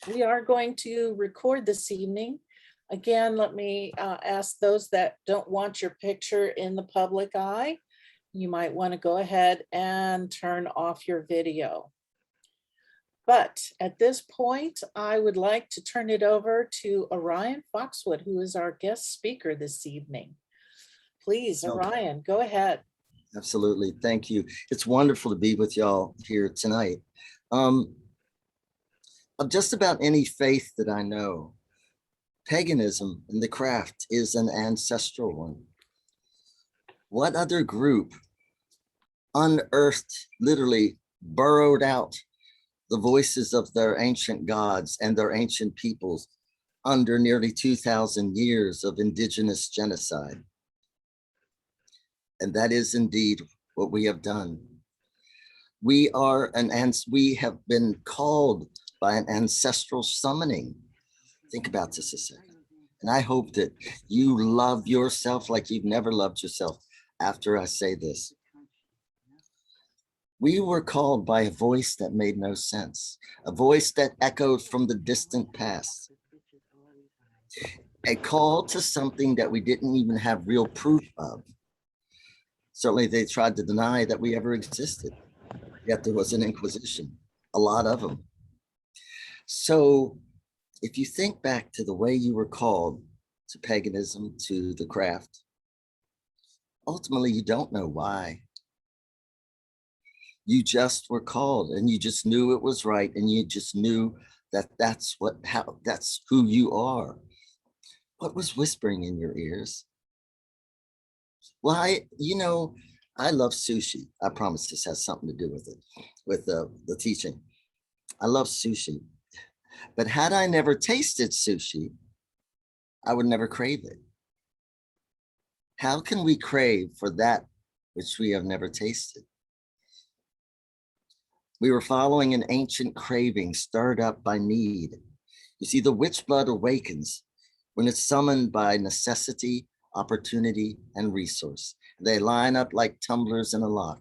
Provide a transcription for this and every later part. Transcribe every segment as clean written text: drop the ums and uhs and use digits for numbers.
We are going to record this evening. Again, let me ask those that don't want your picture in the public eye, you might want to go ahead and turn off your video. But at this point, I would like to turn it over to Orion Foxwood, who is our guest speaker this evening. Please, Orion, go ahead. Absolutely. Thank you. It's wonderful to be with y'all here tonight. Of just about any faith that I know, paganism in the craft is an ancestral one. What other group unearthed, literally burrowed out the voices of their ancient gods and their ancient peoples under nearly 2,000 years of indigenous genocide? And that is indeed what we have done. We have been called by an ancestral summoning. Think about this a second. And I hope that you love yourself like you've never loved yourself after I say this. We were called by a voice that made no sense, a voice that echoed from the distant past, a call to something that we didn't even have real proof of. Certainly they tried to deny that we ever existed, yet there was an inquisition, a lot of them. So if you think back to the way you were called to paganism, to the craft, ultimately you don't know why. You just were called and you just knew it was right. And you just knew that that's who you are. What was whispering in your ears? Well, I love sushi. I promise this has something to do with it, with the teaching. I love sushi, but had I never tasted sushi, I would never crave it. How can we crave for that which we have never tasted? We were following an ancient craving stirred up by need. You see, the witch blood awakens when it's summoned by necessity, opportunity, and resource. They line up like tumblers in a lock.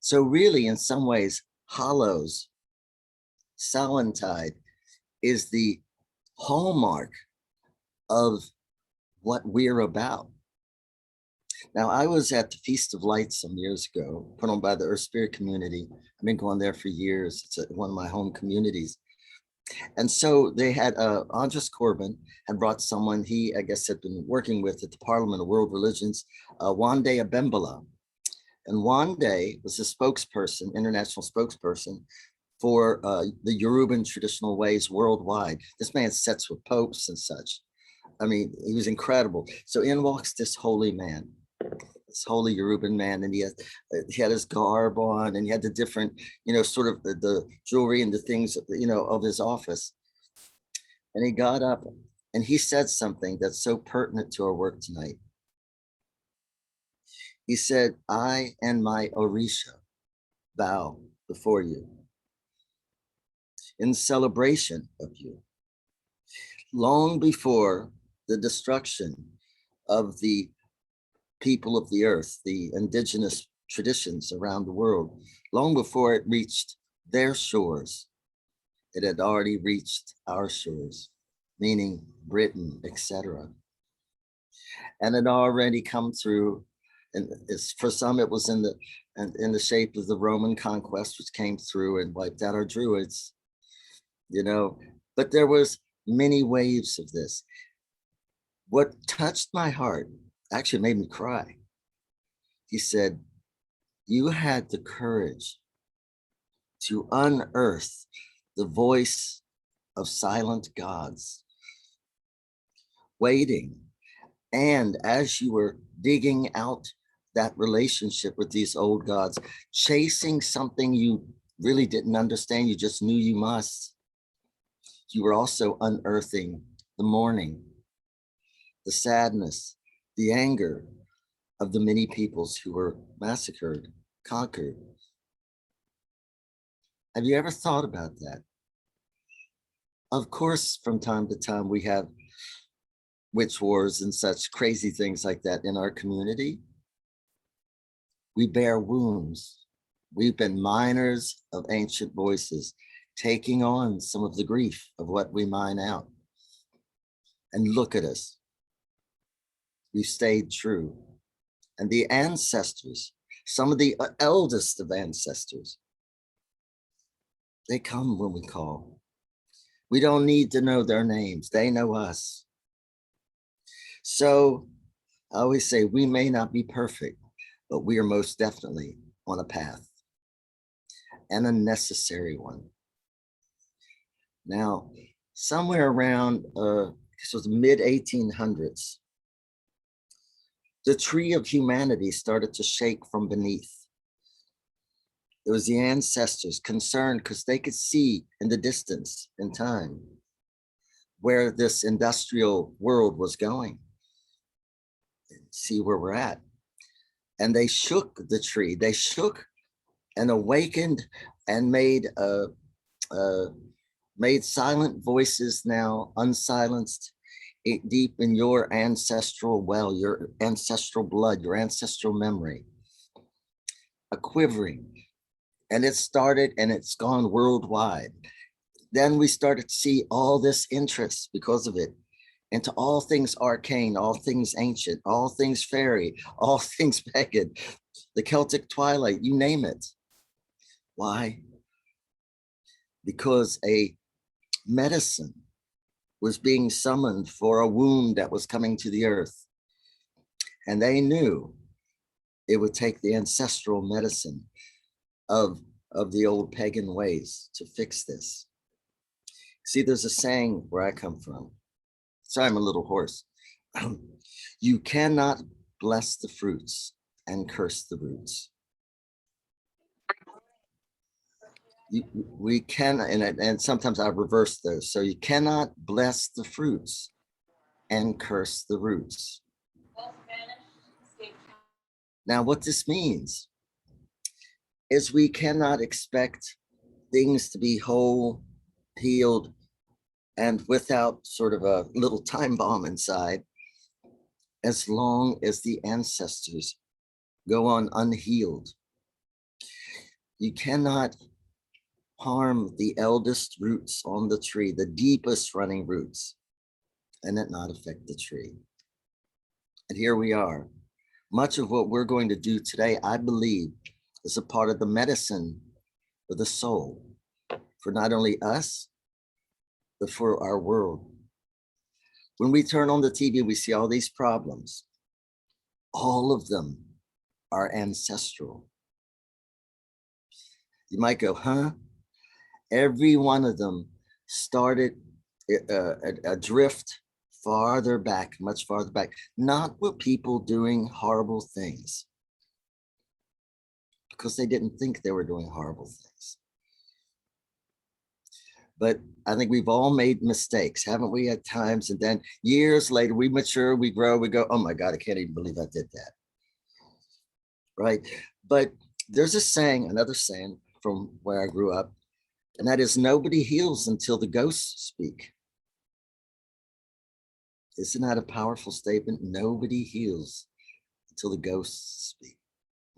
So really, in some ways, Hollows, Samhaintide is the hallmark of what we're about. Now, I was at the Feast of Lights some years ago, put on by the Earth Spirit community. I've been going there for years. It's one of my home communities. And so they had, Andres Corbin had brought someone he, I guess, had been working with at the Parliament of World Religions, Wande Abembala. And Wande was a spokesperson, international spokesperson for the Yoruban traditional ways worldwide. This man sits with popes and such. I mean, he was incredible. So in walks this holy man, this holy Yoruban man, and he had his garb on, and he had the different, sort of the jewelry and the things, of his office. And he got up and he said something that's so pertinent to our work tonight. He said, "I and my Orisha bow before you in celebration of you." Long before the destruction of the people of the earth, the indigenous traditions around the world, long before it reached their shores, it had already reached our shores, meaning Britain, etc. And it already come through, and for some it was in the shape of the Roman conquest, which came through and wiped out our Druids, but there was many waves of this. What touched my heart, actually made me cry. He said, "You had the courage to unearth the voice of silent gods, waiting. And as you were digging out that relationship with these old gods, chasing something you really didn't understand, you just knew you must, you were also unearthing the mourning, the sadness, the anger of the many peoples who were massacred, conquered." Have you ever thought about that? Of course, from time to time, we have witch wars and such crazy things like that in our community. We bear wounds. We've been miners of ancient voices. taking on some of the grief of what we mine out. And look at us. We stayed true. And the ancestors, some of the eldest of ancestors, they come when we call. We don't need to know their names. They know us. So I always say we may not be perfect, but we are most definitely on a path, and a necessary one. Now, somewhere around this was the mid 1800s, the tree of humanity started to shake from beneath. It was the ancestors concerned because they could see in the distance in time where this industrial world was going, see where we're at. And they shook the tree. They shook and awakened and made silent voices now unsilenced deep in your ancestral well, your ancestral blood, your ancestral memory, a quivering. And it started and it's gone worldwide. Then we started to see all this interest because of it into all things arcane, all things ancient, all things fairy, all things pagan, the Celtic twilight, you name it. Why? Because a medicine was being summoned for a wound that was coming to the earth. And they knew it would take the ancestral medicine of the old pagan ways to fix this. See, there's a saying where I come from. Sorry, I'm a little hoarse. You cannot bless the fruits and curse the roots. We can, and sometimes I reverse those. So you cannot bless the fruits and curse the roots. Now, what this means is we cannot expect things to be whole, healed, and without sort of a little time bomb inside, as long as the ancestors go on unhealed. You cannot harm the eldest roots on the tree, the deepest running roots, and it not affect the tree. And here we are. Much of what we're going to do today, I believe, is a part of the medicine for the soul, for not only us, but for our world. When we turn on the TV, we see all these problems. All of them are ancestral. You might go, huh? Every one of them started a drift farther back, much farther back. Not with people doing horrible things, because they didn't think they were doing horrible things. But I think we've all made mistakes, haven't we, at times? And then years later, we mature, we grow, we go, oh my God, I can't even believe I did that. Right? But there's a saying, another saying from where I grew up, and that is, nobody heals until the ghosts speak. Isn't that a powerful statement? Nobody heals until the ghosts speak.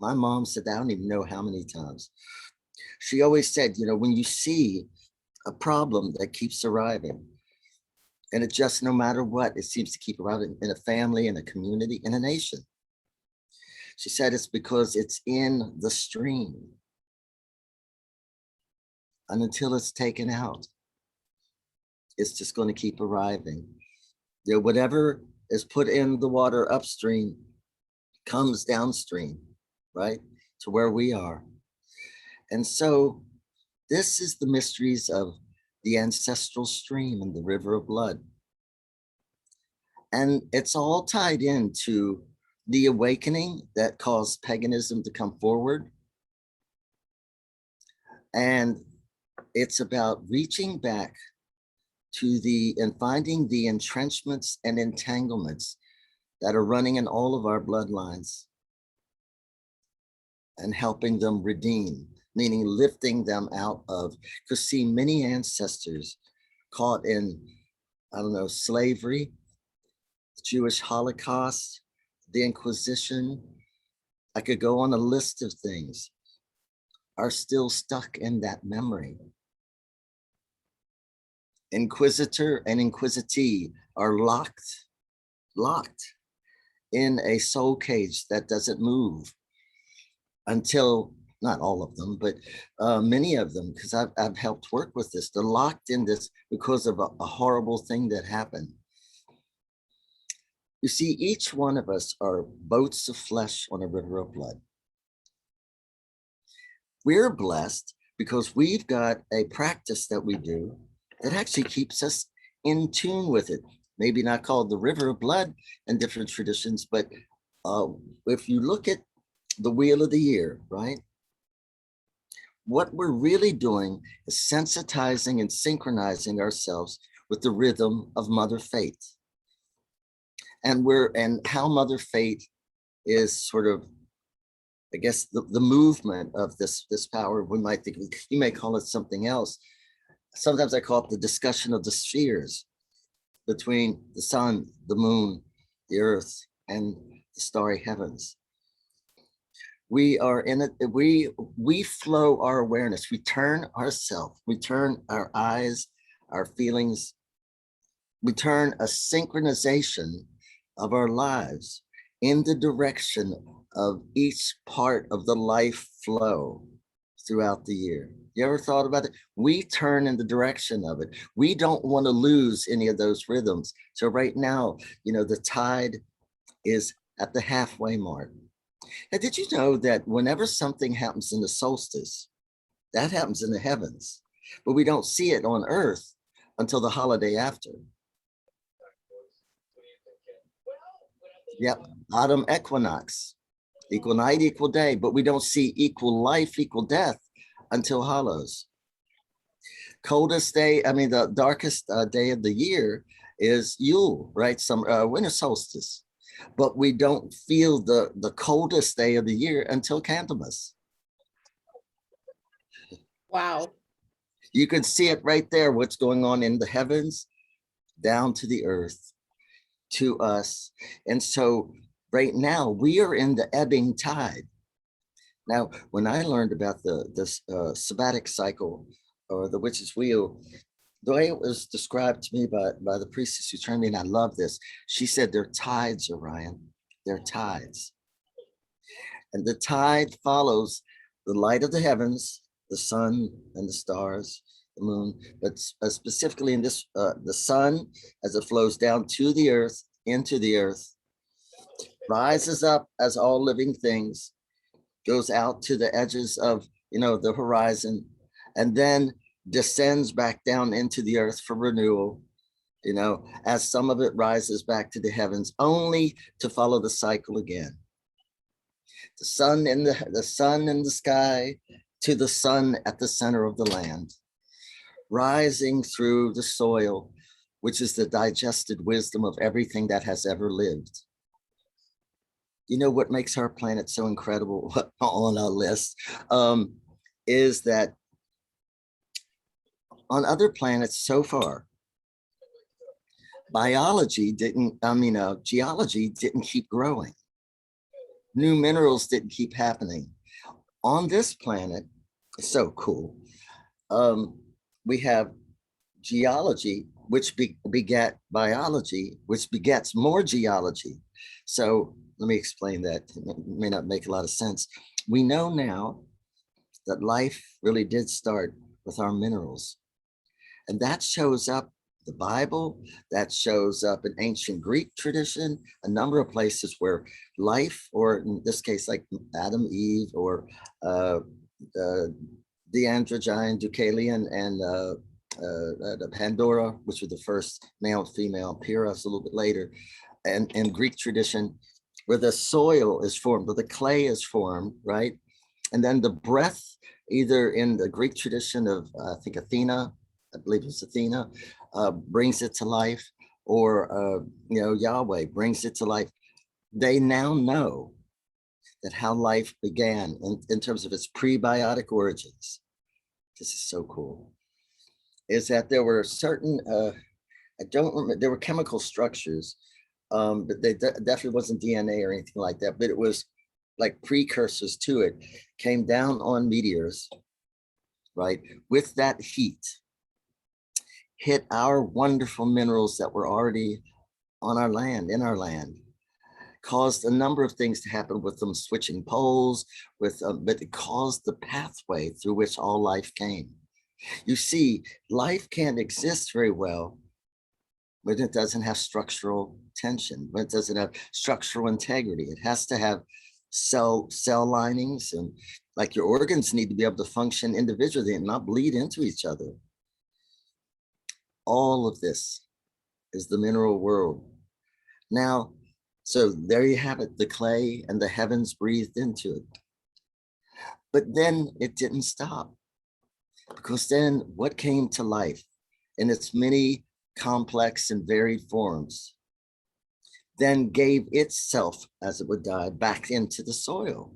My mom said that, I don't even know how many times. She always said, you know, when you see a problem that keeps arriving, and it just, no matter what, it seems to keep arriving in a family, in a community, in a nation. She said it's because it's in the stream. And until it's taken out, it's just going to keep arriving. You know, whatever is put in the water upstream comes downstream, right, to where we are. And so this is the mysteries of the ancestral stream and the river of blood. And it's all tied into the awakening that caused paganism to come forward. And it's about reaching back to and finding the entrenchments and entanglements that are running in all of our bloodlines and helping them redeem, meaning lifting them out of, because see, many ancestors caught in, I don't know, slavery, the Jewish Holocaust, the Inquisition, I could go on a list of things, are still stuck in that memory. inquisitor and inquisitee are locked in a soul cage that doesn't move until, not all of them, but many of them, because I've helped work with this. They're locked in this because of a horrible thing that happened. You see, each one of us are boats of flesh on a river of blood. We're blessed because we've got a practice that we do that actually keeps us in tune with it. Maybe not called the river of blood in different traditions, but if you look at the wheel of the year, right? What we're really doing is sensitizing and synchronizing ourselves with the rhythm of Mother Fate. And how Mother Fate is sort of, I guess, the movement of this power. We might think, you may call it something else. Sometimes I call it the discussion of the spheres between the sun, the moon, the earth, and the starry heavens. We are in it. We flow our awareness. We turn ourselves. We turn our eyes, our feelings. We turn a synchronization of our lives in the direction of each part of the life flow throughout the year. You ever thought about it? We turn in the direction of it. We don't want to lose any of those rhythms. So right now, the tide is at the halfway mark. And did you know that whenever something happens in the solstice, that happens in the heavens, but we don't see it on Earth until the holiday after? Yep, autumn equinox, equal night, equal day, but we don't see equal life, equal death until Hallows. Coldest day, the darkest day of the year is Yule, right? Some winter solstice. But we don't feel the coldest day of the year until Candlemas. Wow. You can see it right there, what's going on in the heavens, down to the earth, to us. And so right now, we are in the ebbing tide. Now, when I learned about this sabbatic cycle, or the witch's wheel, the way it was described to me by the priestess who trained me, and I love this, she said, they're tides, Orion, they're tides. And the tide follows the light of the heavens, the sun and the stars, the moon, but specifically in this, the sun, as it flows down to the earth, into the earth, rises up as all living things, goes out to the edges of, the horizon, and then descends back down into the earth for renewal, as some of it rises back to the heavens, only to follow the cycle again. The sun in the sky to the sun at the center of the land, rising through the soil, which is the digested wisdom of everything that has ever lived. What makes our planet so incredible on our list is that on other planets so far, geology didn't keep growing. New minerals didn't keep happening. On this planet, it's so cool. We have geology, which begat biology, which begets more geology. So let me explain that. It may not make a lot of sense. We know now that life really did start with our minerals. And that shows up in the Bible, that shows up in ancient Greek tradition, a number of places where life, or in this case, like Adam, Eve, or the androgyne, Deucalion, and Pandora, which were the first male and female, Pyrrhus a little bit later, and in Greek tradition, where the soil is formed, where the clay is formed, right? And then the breath, either in the Greek tradition of, I think Athena, I believe it's Athena, brings it to life, or, Yahweh brings it to life. They now know that how life began in terms of its prebiotic origins. This is so cool. Is that there were certain, I don't remember, there were chemical structures, but they definitely wasn't DNA or anything like that, but it was like precursors to it, came down on meteors, right? With that heat, hit our wonderful minerals that were already on our land, in our land, caused a number of things to happen with them switching poles, but it caused the pathway through which all life came. You see, life can't exist very well when it doesn't have structural tension, when it doesn't have structural integrity. It has to have cell linings, and like your organs need to be able to function individually and not bleed into each other. All of this is the mineral world. Now, so there you have it, the clay and the heavens breathed into it. But then it didn't stop, because then what came to life in its many complex and varied forms then gave itself, as it would die, back into the soil.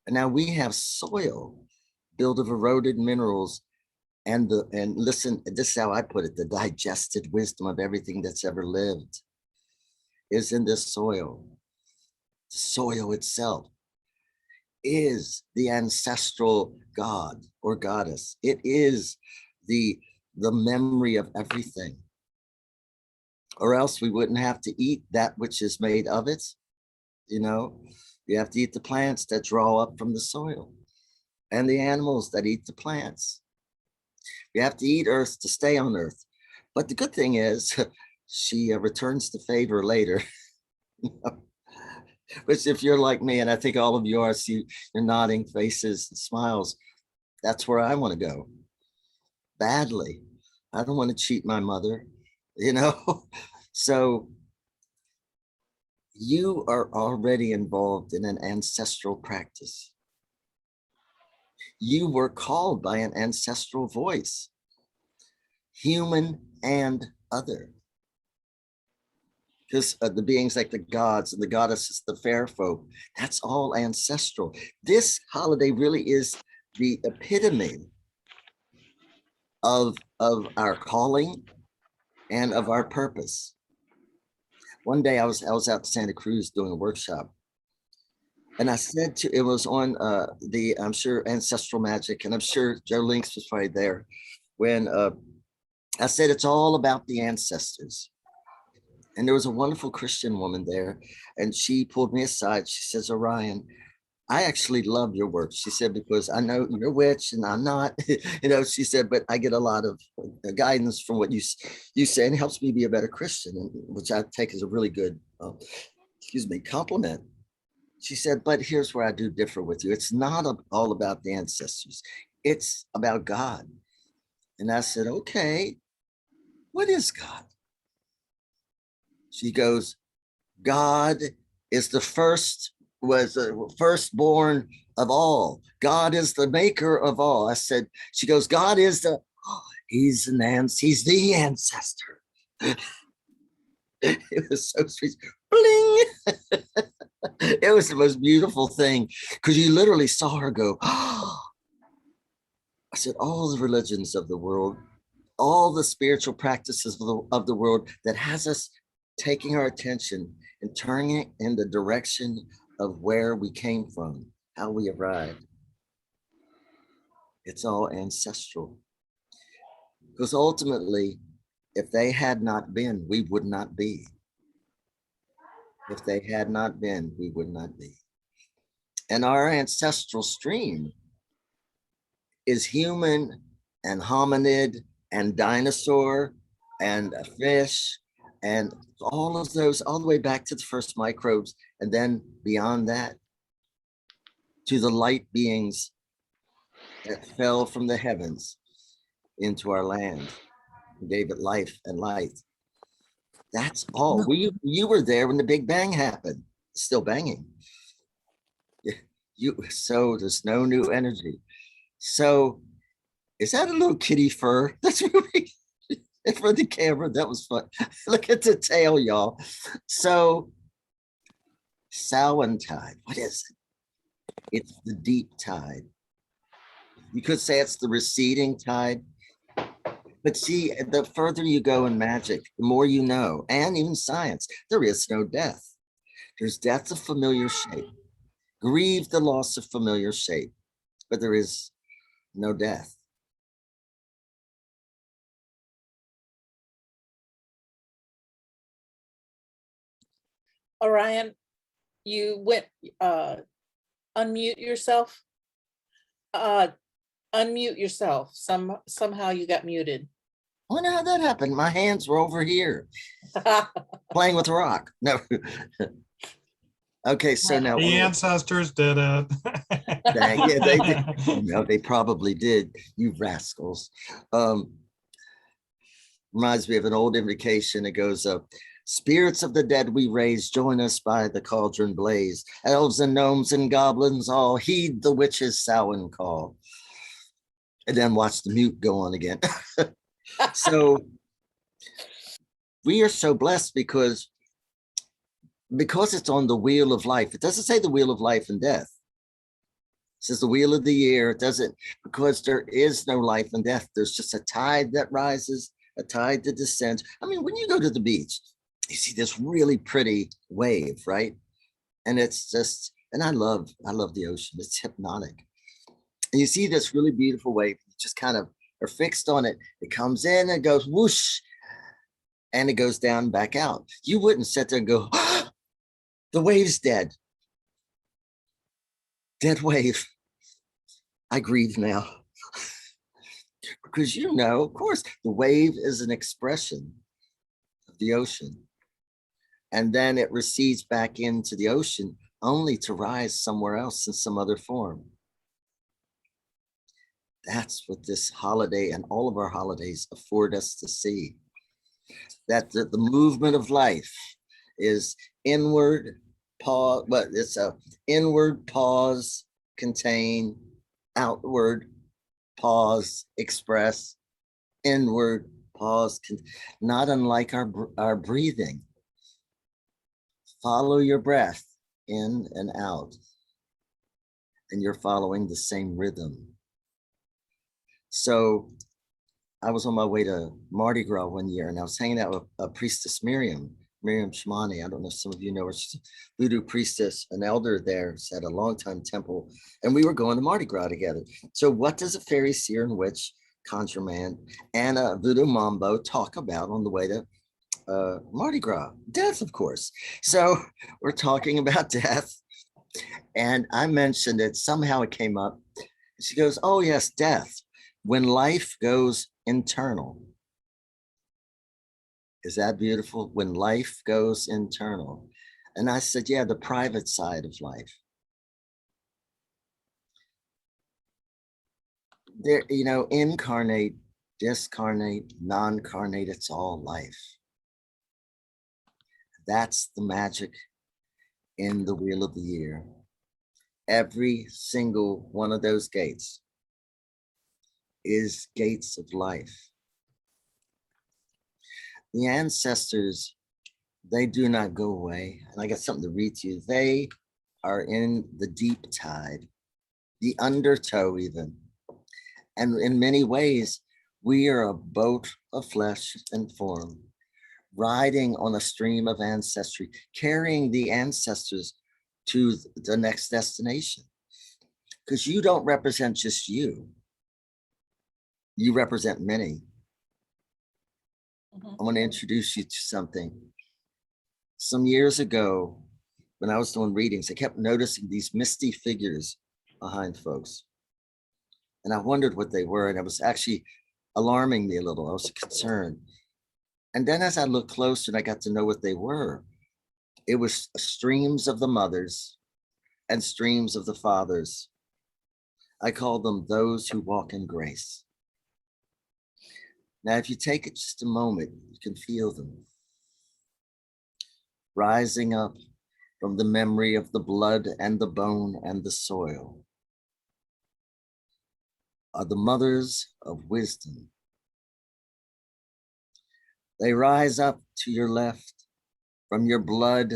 And now we have soil built of eroded minerals, and listen, this is how I put it, the digested wisdom of everything that's ever lived is in this soil. The soil itself is the ancestral god or goddess. It is the memory of everything, or else we wouldn't have to eat that which is made of it. You know, you have to eat the plants that draw up from the soil and the animals that eat the plants. You have to eat earth to stay on earth. But the good thing is she returns the favor later. Which, if you're like me, and I think all of you are, see your nodding faces and smiles, that's where I want to go badly. I don't want to cheat my mother, you know. So you are already involved in an ancestral practice. You were called by an ancestral voice, human and other. Because the beings like the gods and the goddesses, the fair folk, that's all ancestral. This holiday really is the epitome of our calling and of our purpose. One day I was out to Santa Cruz doing a workshop, and I said to, it was on I'm sure Ancestral Magic, and I'm sure Joe Links was probably there when I said it's all about the ancestors. And there was a wonderful Christian woman there, and she pulled me aside. She says, Orion, I actually love your work. She said, because I know you're a witch and I'm not, you know, she said, but I get a lot of guidance from what you say, and it helps me be a better Christian, which I take as a really good, compliment. She said, but here's where I do differ with you. It's not all about the ancestors. It's about God. And I said, okay, what is God? She goes, God is the firstborn of all. God is the maker of all. I said, she goes, God is he's the ancestor. It was so sweet. Bling. It was the most beautiful thing, because you literally saw her go, oh. I said, all the religions of the world, all the spiritual practices of the world that has us taking our attention and turning it in the direction of where we came from, how we arrived. It's all ancestral. Because ultimately, if they had not been, we would not be. If they had not been, we would not be. And our ancestral stream is human and hominid and dinosaur and a fish and all of those, all the way back to the first microbes, and then beyond that to the light beings that fell from the heavens into our land and gave it life and light. That's all. You were there when the Big Bang happened, still banging. So there's no new energy. So is that a little kitty fur? That's really for the camera. That was fun. Look at the tail, y'all. So Samhaintide, what is it? It's the deep tide. You could say it's the receding tide. But see, the further you go in magic, the more you know, and even science, there is no death. There's death of familiar shape. Grieve the loss of familiar shape, but there is no death. Orion, you went, unmute yourself. Unmute yourself. Somehow you got muted. I wonder how that happened. My hands were over here playing with rock. No. Okay, so now The ancestors did it. yeah, they did. No, they probably did. You rascals. Reminds me of an old invocation. It goes up. Spirits of the dead we raise, join us by the cauldron blaze. Elves and gnomes and goblins all heed the witch's Samhain call. And then watch the mute go on again. So we are so blessed because it's on the wheel of life. It doesn't say the wheel of life and death. It says the wheel of the year. It doesn't, because there is no life and death. There's just a tide that rises, a tide that descends. I mean, when you go to the beach, you see this really pretty wave, right? And it's just, and I love the ocean. It's hypnotic. And you see this really beautiful wave, you just kind of are fixed on it. It comes in and goes whoosh, and it goes down back out. You wouldn't sit there and go, oh, the wave's dead. Dead wave. I grieve now. Because you know, of course, the wave is an expression of the ocean. And then it recedes back into the ocean only to rise somewhere else in some other form. That's what this holiday and all of our holidays afford us to see. That the movement of life is inward, pause, but it's a inward pause, contain, outward pause, express, inward pause, not unlike our breathing. Follow your breath in and out, and you're following the same rhythm. So I was on my way to Mardi Gras one year, and I was hanging out with a priestess, Miriam Shamani. I don't know if some of you know her. She's a voodoo priestess, an elder there, at a longtime temple, and we were going to Mardi Gras together. So what does a fairy, seer, and witch, conjure man, and a voodoo mambo talk about on the way to Mardi Gras? Death, of course. So we're talking about death, and I mentioned it. Somehow it came up. She goes, "Oh yes, death. When life goes internal." Is that beautiful? When life goes internal. And I said, yeah, the private side of life. There, you know, incarnate, discarnate, non-carnate, it's all life. That's the magic in the wheel of the year. Every single one of those gates is gates of life. The ancestors, they do not go away. And I got something to read to you. They are in the deep tide, the undertow even. And in many ways, we are a boat of flesh and form, riding on a stream of ancestry, carrying the ancestors to the next destination. Because you don't represent just you. You represent many. I want to introduce you to something. Some years ago, when I was doing readings, I kept noticing these misty figures behind folks. And I wondered what they were, and it was actually alarming me a little. I was concerned. And then as I looked closer and I got to know what they were, it was streams of the mothers and streams of the fathers. I call them those who walk in grace. Now, if you take it just a moment, you can feel them rising up from the memory of the blood and the bone and the soil. Are the mothers of wisdom. They rise up to your left from your blood,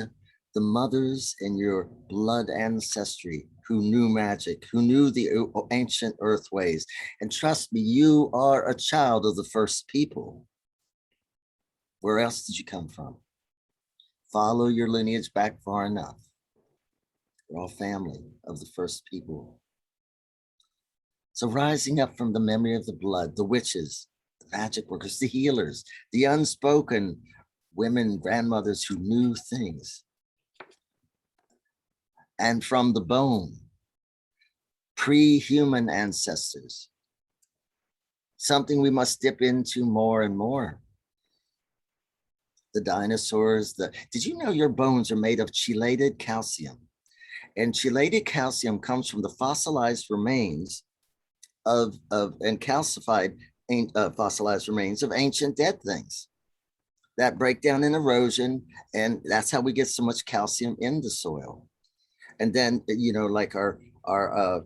the mothers in your blood ancestry who knew magic, who knew the ancient earth ways. And trust me, you are a child of the first people. Where else did you come from? Follow your lineage back far enough. We're all family of the first people. So rising up from the memory of the blood, the witches, the magic workers, the healers, the unspoken women, grandmothers who knew things. and from the bone, pre-human ancestors. Something we must dip into more and more. The dinosaurs, did you know your bones are made of chelated calcium? And chelated calcium comes from the fossilized remains and calcified fossilized remains of ancient dead things that break down in erosion. And that's how we get so much calcium in the soil. And then, you know, like our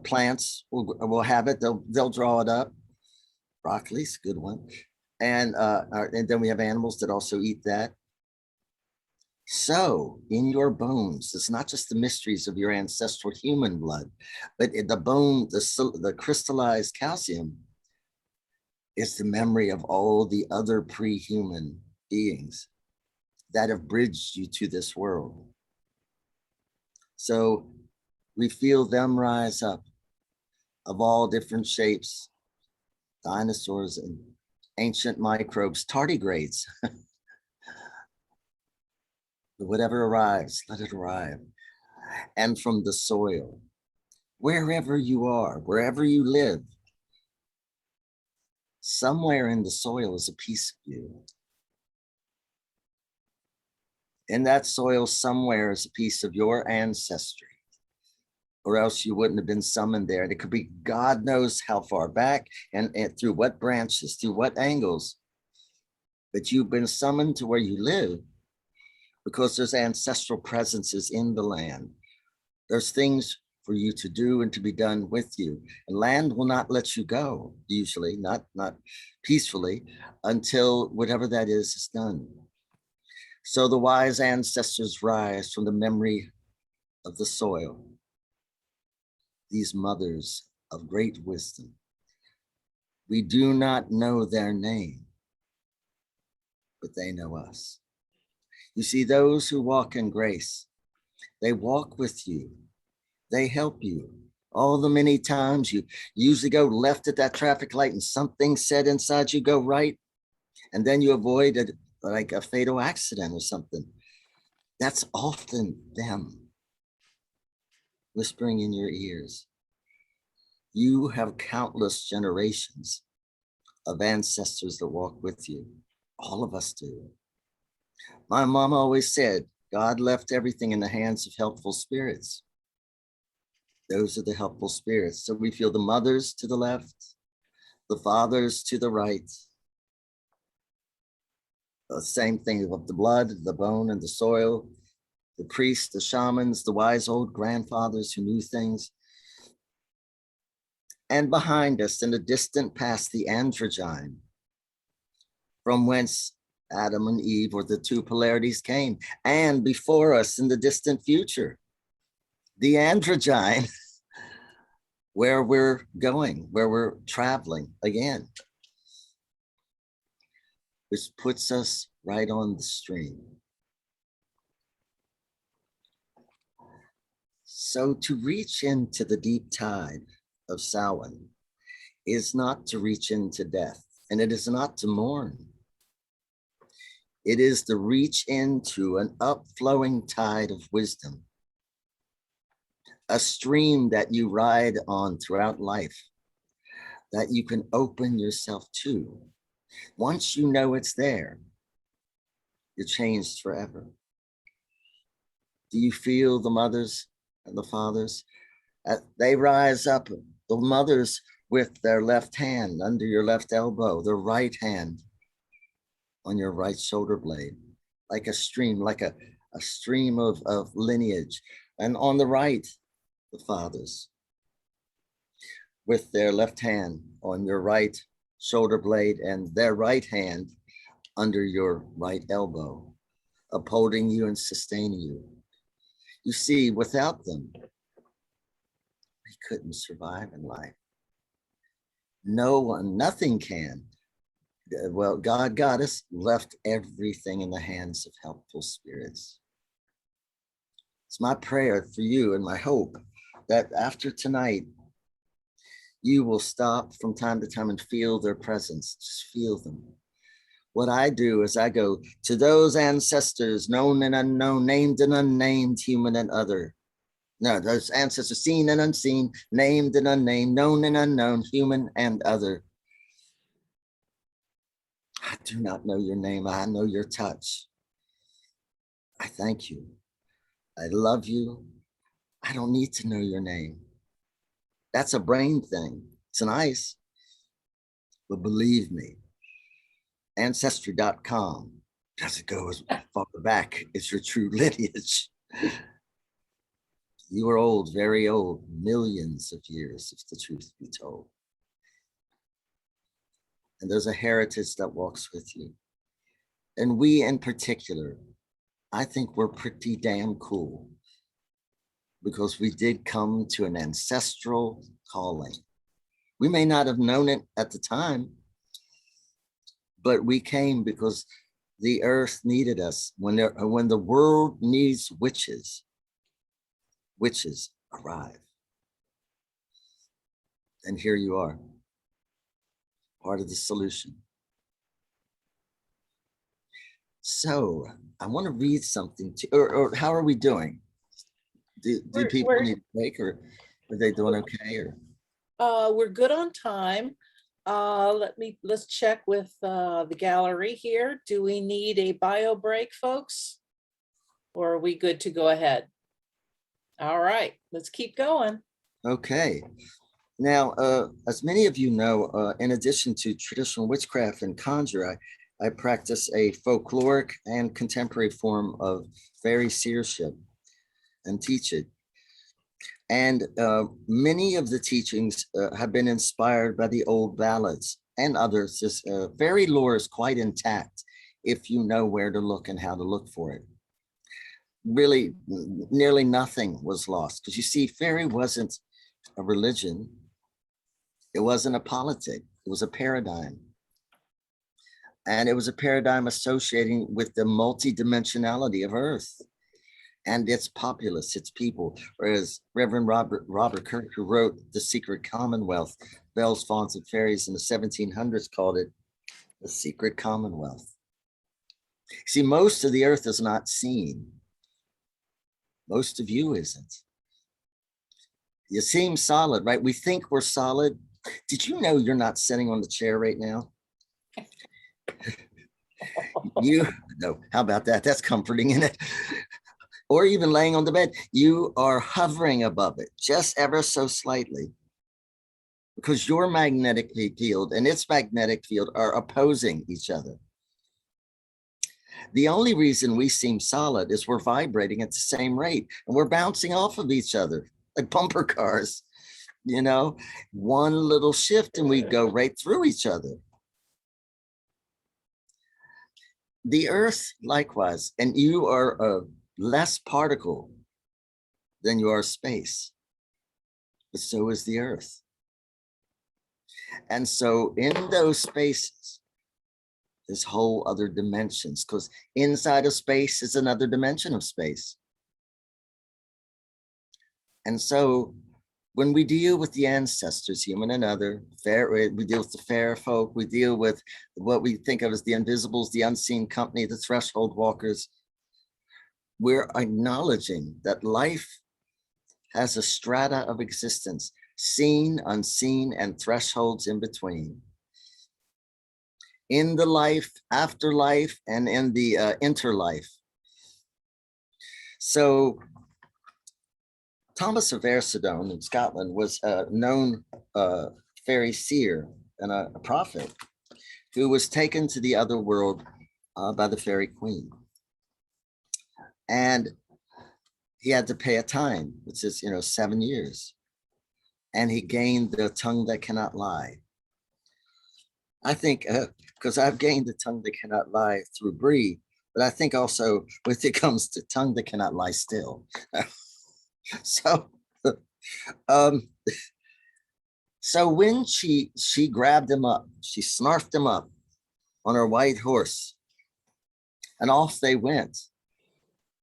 plants will have it, they'll draw it up. Broccoli's a good one. And then we have animals that also eat that. So in your bones, it's not just the mysteries of your ancestral human blood, but in the bone, the crystallized calcium is the memory of all the other pre-human beings that have bridged you to this world. So we feel them rise up of all different shapes, dinosaurs and ancient microbes, tardigrades. Whatever arrives, let it arrive. And from the soil, wherever you are, wherever you live, somewhere in the soil is a piece of you. In that soil somewhere is a piece of your ancestry, or else you wouldn't have been summoned there. And it could be God knows how far back and through what branches, through what angles, but you've been summoned to where you live because there's ancestral presences in the land. There's things for you to do and to be done with you. And land will not let you go, usually, not peacefully, until whatever that is done. So the wise ancestors rise from the memory of the soil, these mothers of great wisdom. We do not know their name, but they know us. You see, those who walk in grace, they walk with you. They help you. All the many times you usually go left at that traffic light and something said inside you go right, and then you avoid like a fatal accident or something. That's often them whispering in your ears. You have countless generations of ancestors that walk with you. All of us do. My mom always said, God left everything in the hands of helpful spirits. Those are the helpful spirits. So we feel the mothers to the left, the fathers to the right. The same thing of the blood, the bone, and the soil, the priests, the shamans, the wise old grandfathers who knew things. And behind us, in the distant past, the androgyne, from whence Adam and Eve, or the two polarities, came. And before us, in the distant future, the androgyne, where we're going, where we're traveling again, which puts us right on the stream. So to reach into the deep tide of Samhain is not to reach into death, and it is not to mourn. It is to reach into an upflowing tide of wisdom, a stream that you ride on throughout life, that you can open yourself to. Once you know it's there, you're changed forever. Do you feel the mothers and the fathers? They rise up, the mothers with their left hand under your left elbow, their right hand on your right shoulder blade, like a stream, like a stream of lineage. And on the right, the fathers with their left hand on your right shoulder blade and their right hand under your right elbow, upholding you and sustaining you. You see, without them, we couldn't survive in life. No one, nothing can. Well, God got us, left everything in the hands of helpful spirits. It's my prayer for you and my hope that after tonight, you will stop from time to time and feel their presence. Just feel them. What I do is I go to those ancestors, known and unknown, named and unnamed, human and other, No, those ancestors, seen and unseen, named and unnamed, known and unknown, human and other. I do not know your name. I know your touch. I thank you. I love you. I don't need to know your name. That's a brain thing. It's nice. But believe me, ancestry.com doesn't go as far back as your true lineage. You are old, very old, millions of years, if the truth be told. And there's a heritage that walks with you. And we in particular, I think we're pretty damn cool because we did come to an ancestral calling. We may not have known it at the time, but we came because the earth needed us. When the world needs witches, witches arrive. And here you are, part of the solution. So I want to read something to, or how are we doing? Do people need a break, or are they doing okay? Or We're good on time. Let's check with the gallery here. Do we need a bio break, folks? Or are we good to go ahead? All right, let's keep going. Okay. Now, as many of you know, in addition to traditional witchcraft and conjure, I practice a folkloric and contemporary form of fairy seership and teach it. And many of the teachings have been inspired by the old ballads and others. This fairy lore is quite intact if you know where to look and how to look for it. Really, nearly nothing was lost because you see, fairy wasn't a religion. It wasn't a politic. It was a paradigm. And it was a paradigm associating with the multidimensionality of Earth and its populace, its people. Whereas Reverend Robert Kirk, who wrote The Secret Commonwealth, Bells, Fauns, and Fairies in the 1700s, called it the Secret Commonwealth. See, most of the Earth is not seen. Most of you isn't. You seem solid, right? We think we're solid. Did you know you're not sitting on the chair right now? No, how about that? That's comforting, isn't it? Or even laying on the bed, you are hovering above it just ever so slightly because your magnetic field and its magnetic field are opposing each other. The only reason we seem solid is we're vibrating at the same rate and we're bouncing off of each other like bumper cars. You know, one little shift and we go right through each other. The Earth, likewise, and you are a less particle than you are space, but so is the Earth. And so in those spaces, there's whole other dimensions, because inside of space is another dimension of space. And so when we deal with the ancestors, human and other, we deal with the fair folk, we deal with what we think of as the invisibles, the unseen company, the threshold walkers, we're acknowledging that life has a strata of existence, seen, unseen, and thresholds in between. In the life, afterlife, and in the interlife. So Thomas of Eversadone in Scotland was a known fairy seer and a prophet who was taken to the other world by the fairy queen. And he had to pay a time, which is, 7 years. And he gained the tongue that cannot lie. I think, because I've gained the tongue that cannot lie through Bree, but I think also when it comes to tongue that cannot lie still. So, so when she grabbed him up, she snarfed him up on her white horse, and off they went,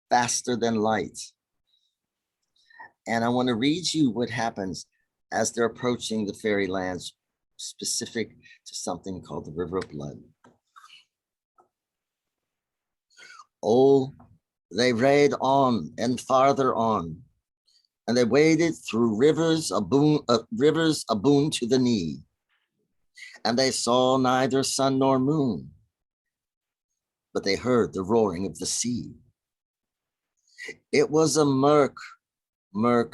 faster than light. And I want to read you what happens as they're approaching the fairy lands, specific to something called the River of Blood. Oh, they rade on and farther on, and they waded through rivers a boon to the knee, and they saw neither sun nor moon, but they heard the roaring of the sea. It was a murk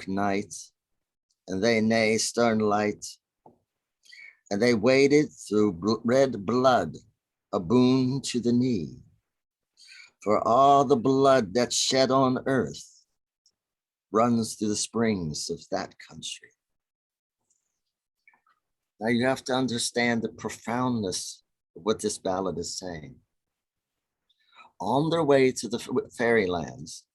night, and they nae stern light, and they waded through red blood aboon to the knee, for all the blood that's shed on earth runs through the springs of that country. Now you have to understand the profoundness of what this ballad is saying. On their way to the fairylands,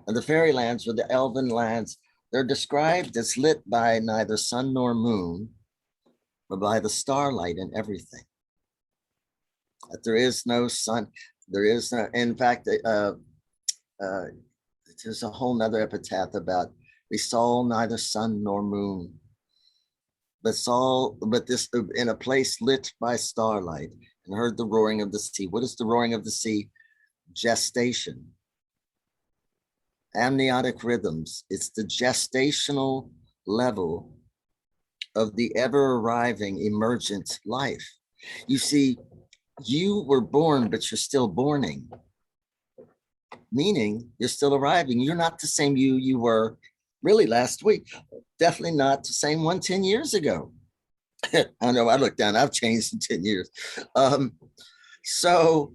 and the fairylands were the elven lands, they're described as lit by neither sun nor moon, but by the starlight and everything. That there is no sun, there is no, in fact, there's a whole nother epitaph about we saw neither sun nor moon, but this in a place lit by starlight, and heard the roaring of the sea. What is the roaring of the sea? Gestation. Amniotic rhythms. It's the gestational level of the ever arriving emergent life. You see, you were born, but you're still borning, meaning you're still arriving. You're not the same you were really last week. Definitely not the same one 10 years ago. I know, I look down, I've changed in 10 years. So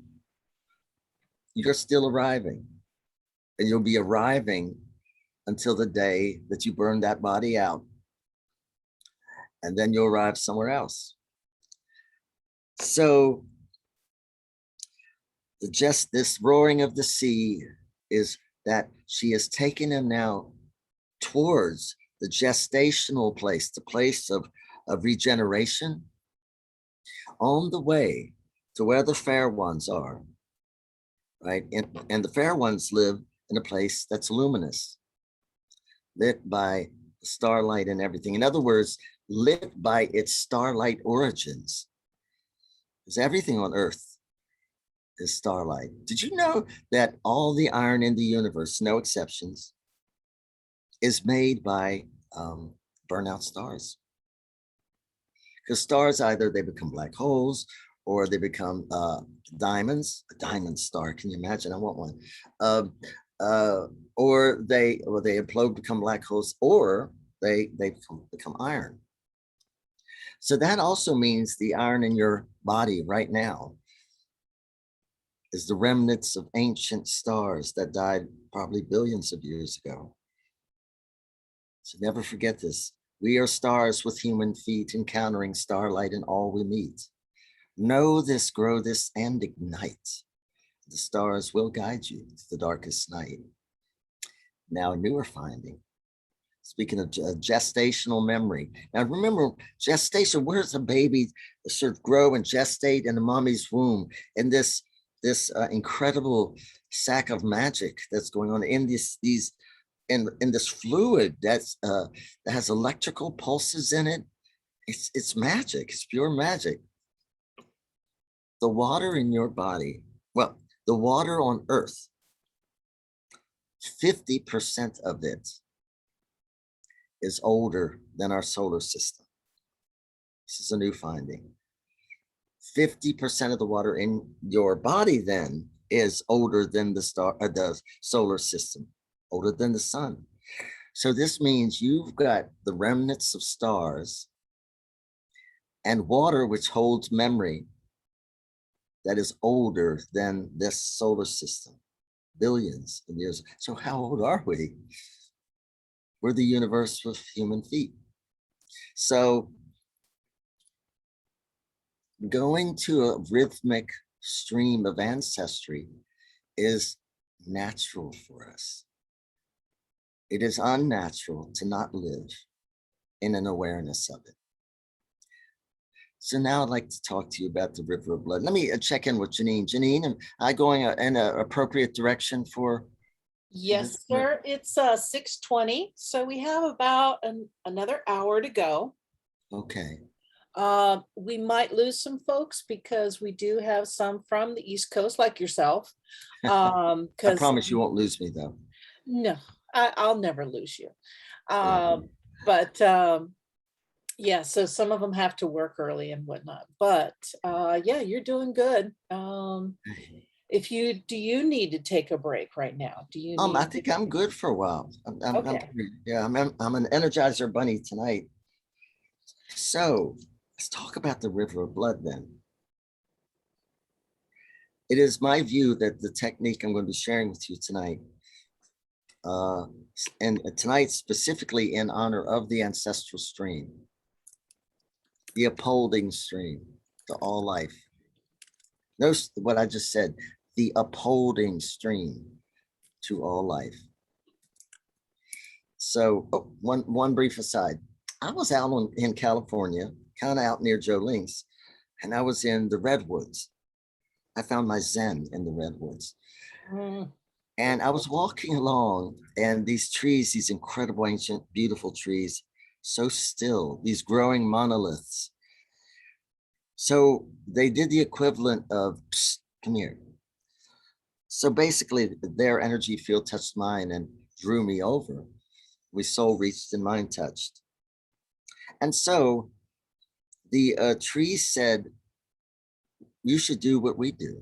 you're still arriving, and you'll be arriving until the day that you burn that body out. And then you'll arrive somewhere else. So this roaring of the sea is that she has taken him now towards the gestational place, the place of regeneration, on the way to where the fair ones are, right? And the fair ones live in a place that's luminous, lit by starlight and everything. In other words, lit by its starlight origins. Because everything on Earth is starlight. Did you know that all the iron in the universe, no exceptions, is made by burnout stars? Because stars, either they become black holes or they become diamonds. A diamond star, can you imagine? I want one. Or they implode, become black holes, or they become iron. So that also means the iron in your body right now is the remnants of ancient stars that died probably billions of years ago. So never forget this. We are stars with human feet, encountering starlight in all we meet. Know this, grow this, and ignite. The stars will guide you to the darkest night. Now, a newer finding. Speaking of gestational memory. Now, remember, gestation, where's a baby sort of grow and gestate in the mommy's womb, in this incredible sack of magic that's going on in in this fluid that has electrical pulses in it. It's magic. It's pure magic. The water in your body, well, the water on Earth, 50% of it is older than our solar system. This is a new finding. 50% of the water in your body then is older than the solar system, older than the sun. So this means you've got the remnants of stars and water, which holds memory, that is older than this solar system, billions of years. So how old are we? We're the universe with human feet. So going to a rhythmic stream of ancestry is natural for us. It is unnatural to not live in an awareness of it. So now I'd like to talk to you about the river of blood. Let me check in with Janine. Janine, am I going in an appropriate direction for? Yes, sir. It's 6:20, so we have about another hour to go. Okay. We might lose some folks because we do have some from the East Coast, like yourself. I promise you won't lose me, though. No, I'll never lose you. But yeah, so some of them have to work early and whatnot, but yeah, you're doing good. If you, do you need to take a break right now? Do you I need, think I'm good for a while. okay, Yeah, I'm an Energizer bunny tonight. So let's talk about the river of blood then. It is my view that the technique I'm going to be sharing with you tonight, and tonight specifically in honor of the ancestral stream, the upholding stream to all life. Notice what I just said, the upholding stream to all life. So one brief aside. I was out in California, kind of out near Joe Links, and I was in the redwoods. I found my Zen in the redwoods. And I was walking along, and these trees, these incredible, ancient, beautiful trees, so still, these growing monoliths. So they did the equivalent of, psst, come here. So basically, their energy field touched mine and drew me over. We soul reached and mind touched. And so the trees said, you should do what we do.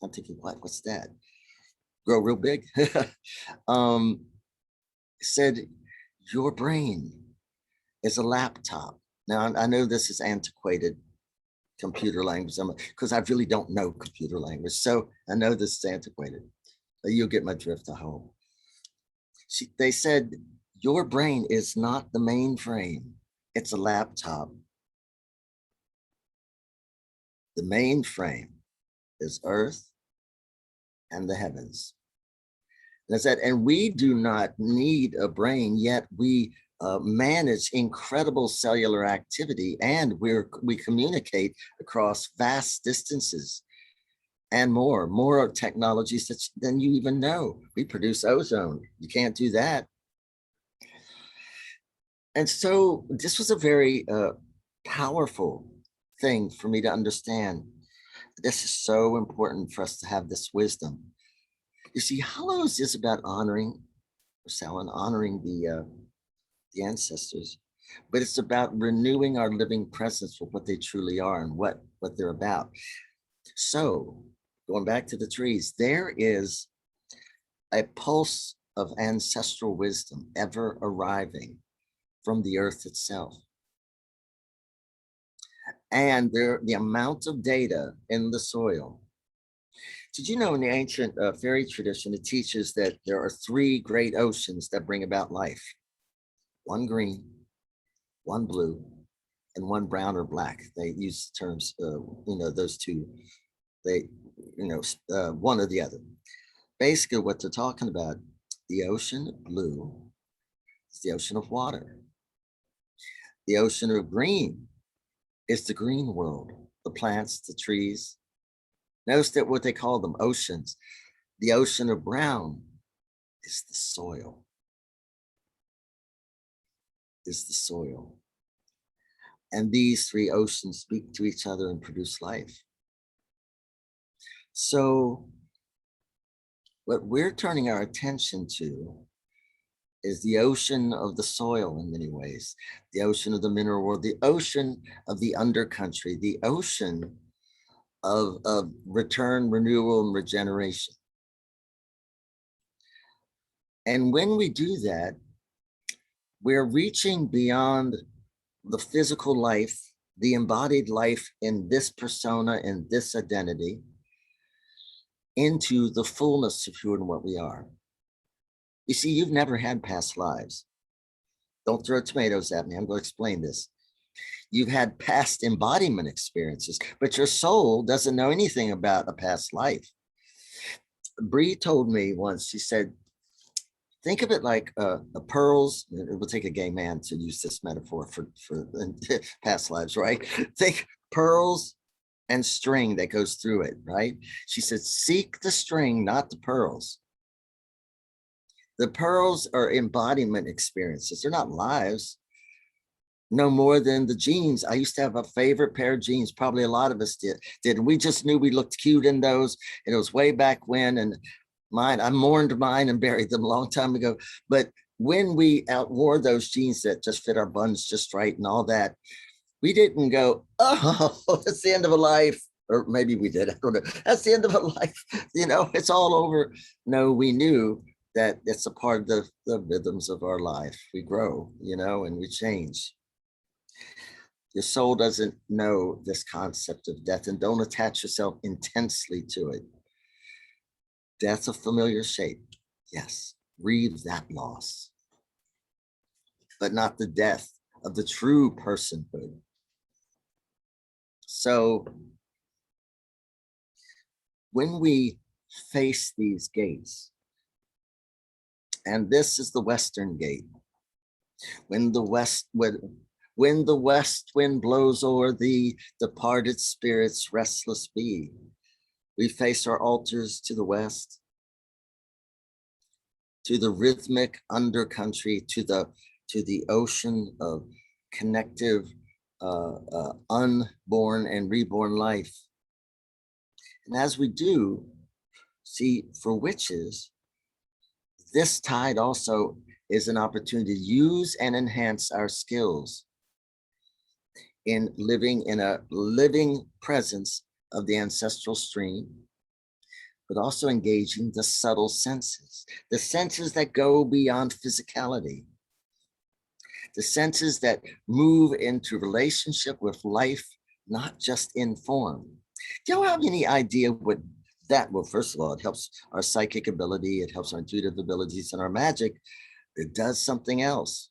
I'm thinking, what's that? Grow real big. Said, your brain is a laptop. Now, I know this is antiquated computer language because I really don't know computer language. So I know this is antiquated. But you'll get my drift, I hope. They said, your brain is not the mainframe. It's a laptop. The mainframe is Earth and the heavens. That's that. And we do not need a brain, yet we manage incredible cellular activity, and we communicate across vast distances and more technologies than you even know. We produce ozone. You can't do that. And so this was a very powerful thing for me to understand. This is so important for us to have this wisdom. You see, Hallows is about honoring the ancestors, but it's about renewing our living presence for what they truly are and what they're about. So going back to the trees, there is a pulse of ancestral wisdom ever arriving from the earth itself. And the amount of data in the soil. Did you know in the ancient fairy tradition, it teaches that there are 3 great oceans that bring about life? One green, one blue, and one brown or black. They use terms, those two, one or the other. Basically what they're talking about, the ocean of blue is the ocean of water. The ocean of green is the green world, the plants, the trees. Notice that what they call them oceans. The ocean of brown is the soil. And these 3 oceans speak to each other and produce life. So what we're turning our attention to is the ocean of the soil in many ways, the ocean of the mineral world, the ocean of the undercountry, the ocean of return, renewal, and regeneration. And when we do that, we're reaching beyond the physical life, the embodied life in this persona, in this identity, into the fullness of who and what we are. You see, you've never had past lives. Don't throw tomatoes at me. I'm going to explain this. You've had past embodiment experiences, but your soul doesn't know anything about a past life. Bree told me once, she said, think of it like the pearls. It will take a gay man to use this metaphor for past lives, right? Think pearls and string that goes through it, right? She said, seek the string, not the pearls. The pearls are embodiment experiences. They're not lives. No more than the jeans. I used to have a favorite pair of jeans. Probably a lot of us did. And we just knew we looked cute in those. And it was way back when. And I mourned mine and buried them a long time ago. But when we outwore those jeans that just fit our buns just right and all that, we didn't go, oh, it's the end of a life. Or maybe we did, I don't know. That's the end of a life. It's all over. No, we knew that it's a part of the rhythms of our life. We grow, and we change. Your soul doesn't know this concept of death, and don't attach yourself intensely to it. Death's a familiar shape. Yes, grieve that loss, but not the death of the true personhood. So when we face these gates, and this is the Western gate, when the west wind blows o'er thee, departed spirits restless be. We face our altars to the west, to the rhythmic undercountry, to the ocean of connective, unborn and reborn life. And as we do, see, for witches, this tide also is an opportunity to use and enhance our skills in living in a living presence of the ancestral stream, but also engaging the subtle senses, the senses that go beyond physicality, the senses that move into relationship with life, not just in form. Do you have any idea what that, well, first of all, it helps our psychic ability, it helps our intuitive abilities and our magic. It does something else.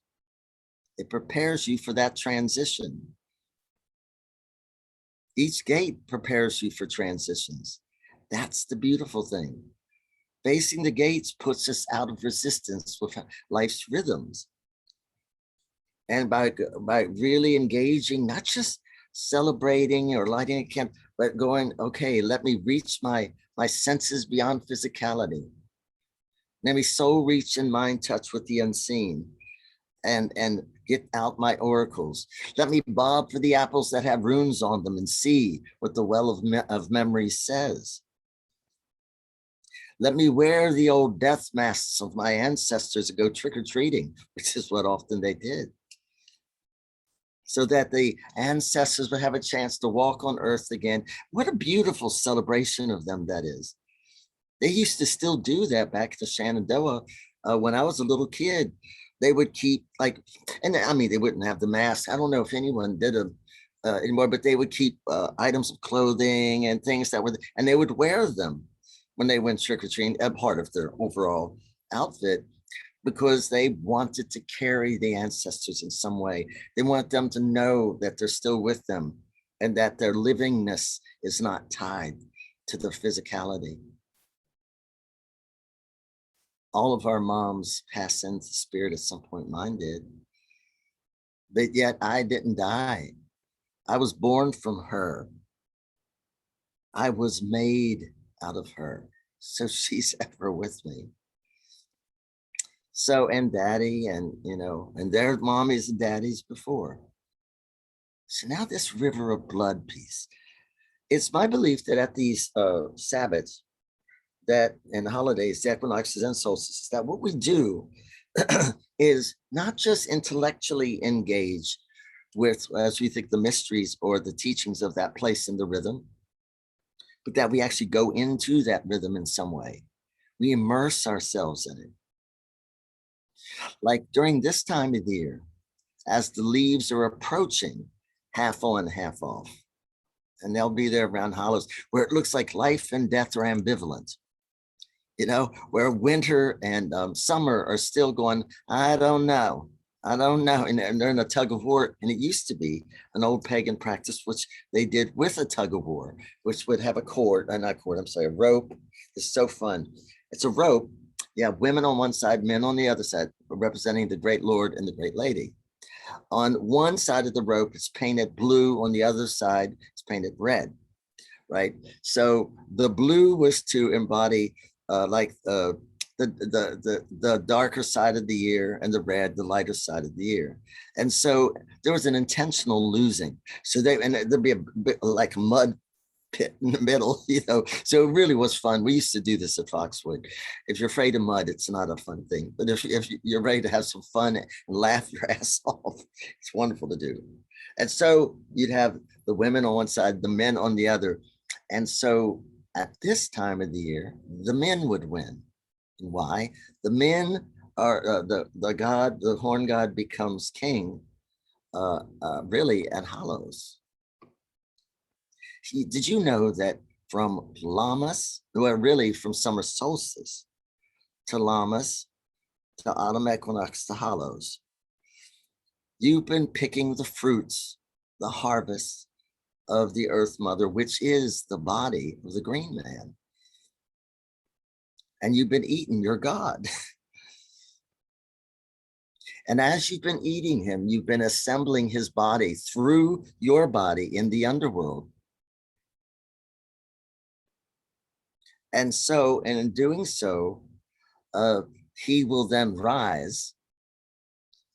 It prepares you for that transition. Each gate prepares you for transitions. That's the beautiful thing. Facing the gates puts us out of resistance with life's rhythms. And by really engaging, not just celebrating or lighting a candle, but going, okay, let me reach my senses beyond physicality. Let me soul reach and mind touch with the unseen and get out my oracles. Let me bob for the apples that have runes on them and see what the well of memory says. Let me wear the old death masks of my ancestors and go trick-or-treating, which is what often they did, so that the ancestors would have a chance to walk on earth again. What a beautiful celebration of them that is. They used to still do that back at the Shenandoah. When I was a little kid, they would keep and I mean, they wouldn't have the mask. I don't know if anyone did them anymore, but they would keep items of clothing and things that were, and they would wear them when they went trick-or-treating, a part of their overall outfit, because they wanted to carry the ancestors in some way. They want them to know that they're still with them and that their livingness is not tied to their physicality. All of our moms pass into spirit at some point, mine did. But yet I didn't die. I was born from her. I was made out of her. So she's ever with me. So, and daddy, and and their mommies and daddies before. So now this river of blood piece. It's my belief that at these Sabbaths, that and holidays, the equinoxes and solstices, that what we do is not just intellectually engage with, as we think, the mysteries or the teachings of that place in the rhythm, but that we actually go into that rhythm in some way. We immerse ourselves in it. Like during this time of the year, as the leaves are approaching half on, half off, and they'll be there around hollows where it looks like life and death are ambivalent, where winter and summer are still going, I don't know. And they're in a tug of war. And it used to be an old pagan practice, which they did with a tug of war, which would have a a rope. It's so fun. It's a rope. You have women on one side, men on the other side, representing the great Lord and the great lady. On one side of the rope, it's painted blue. On the other side, it's painted red, right? So the blue was to embody the darker side of the year, and the red, the lighter side of the year. And so there was an intentional losing. So there'd be a bit like mud pit in the middle, so it really was fun. We used to do this at Foxwood. If you're afraid of mud, it's not a fun thing, but if you're ready to have some fun and laugh your ass off, it's wonderful to do. And so you'd have the women on one side, the men on the other. And so at this time of the year, the men would win. Why? The men are the horn god becomes king really at Hallows. Did you know that from Lammas, well, really from summer solstice to Lammas to autumn equinox to Hallows, you've been picking the fruits, the harvest of the Earth Mother, which is the body of the green man. And you've been eating your God. And as you've been eating him, you've been assembling his body through your body in the underworld. And so, and in doing so, he will then rise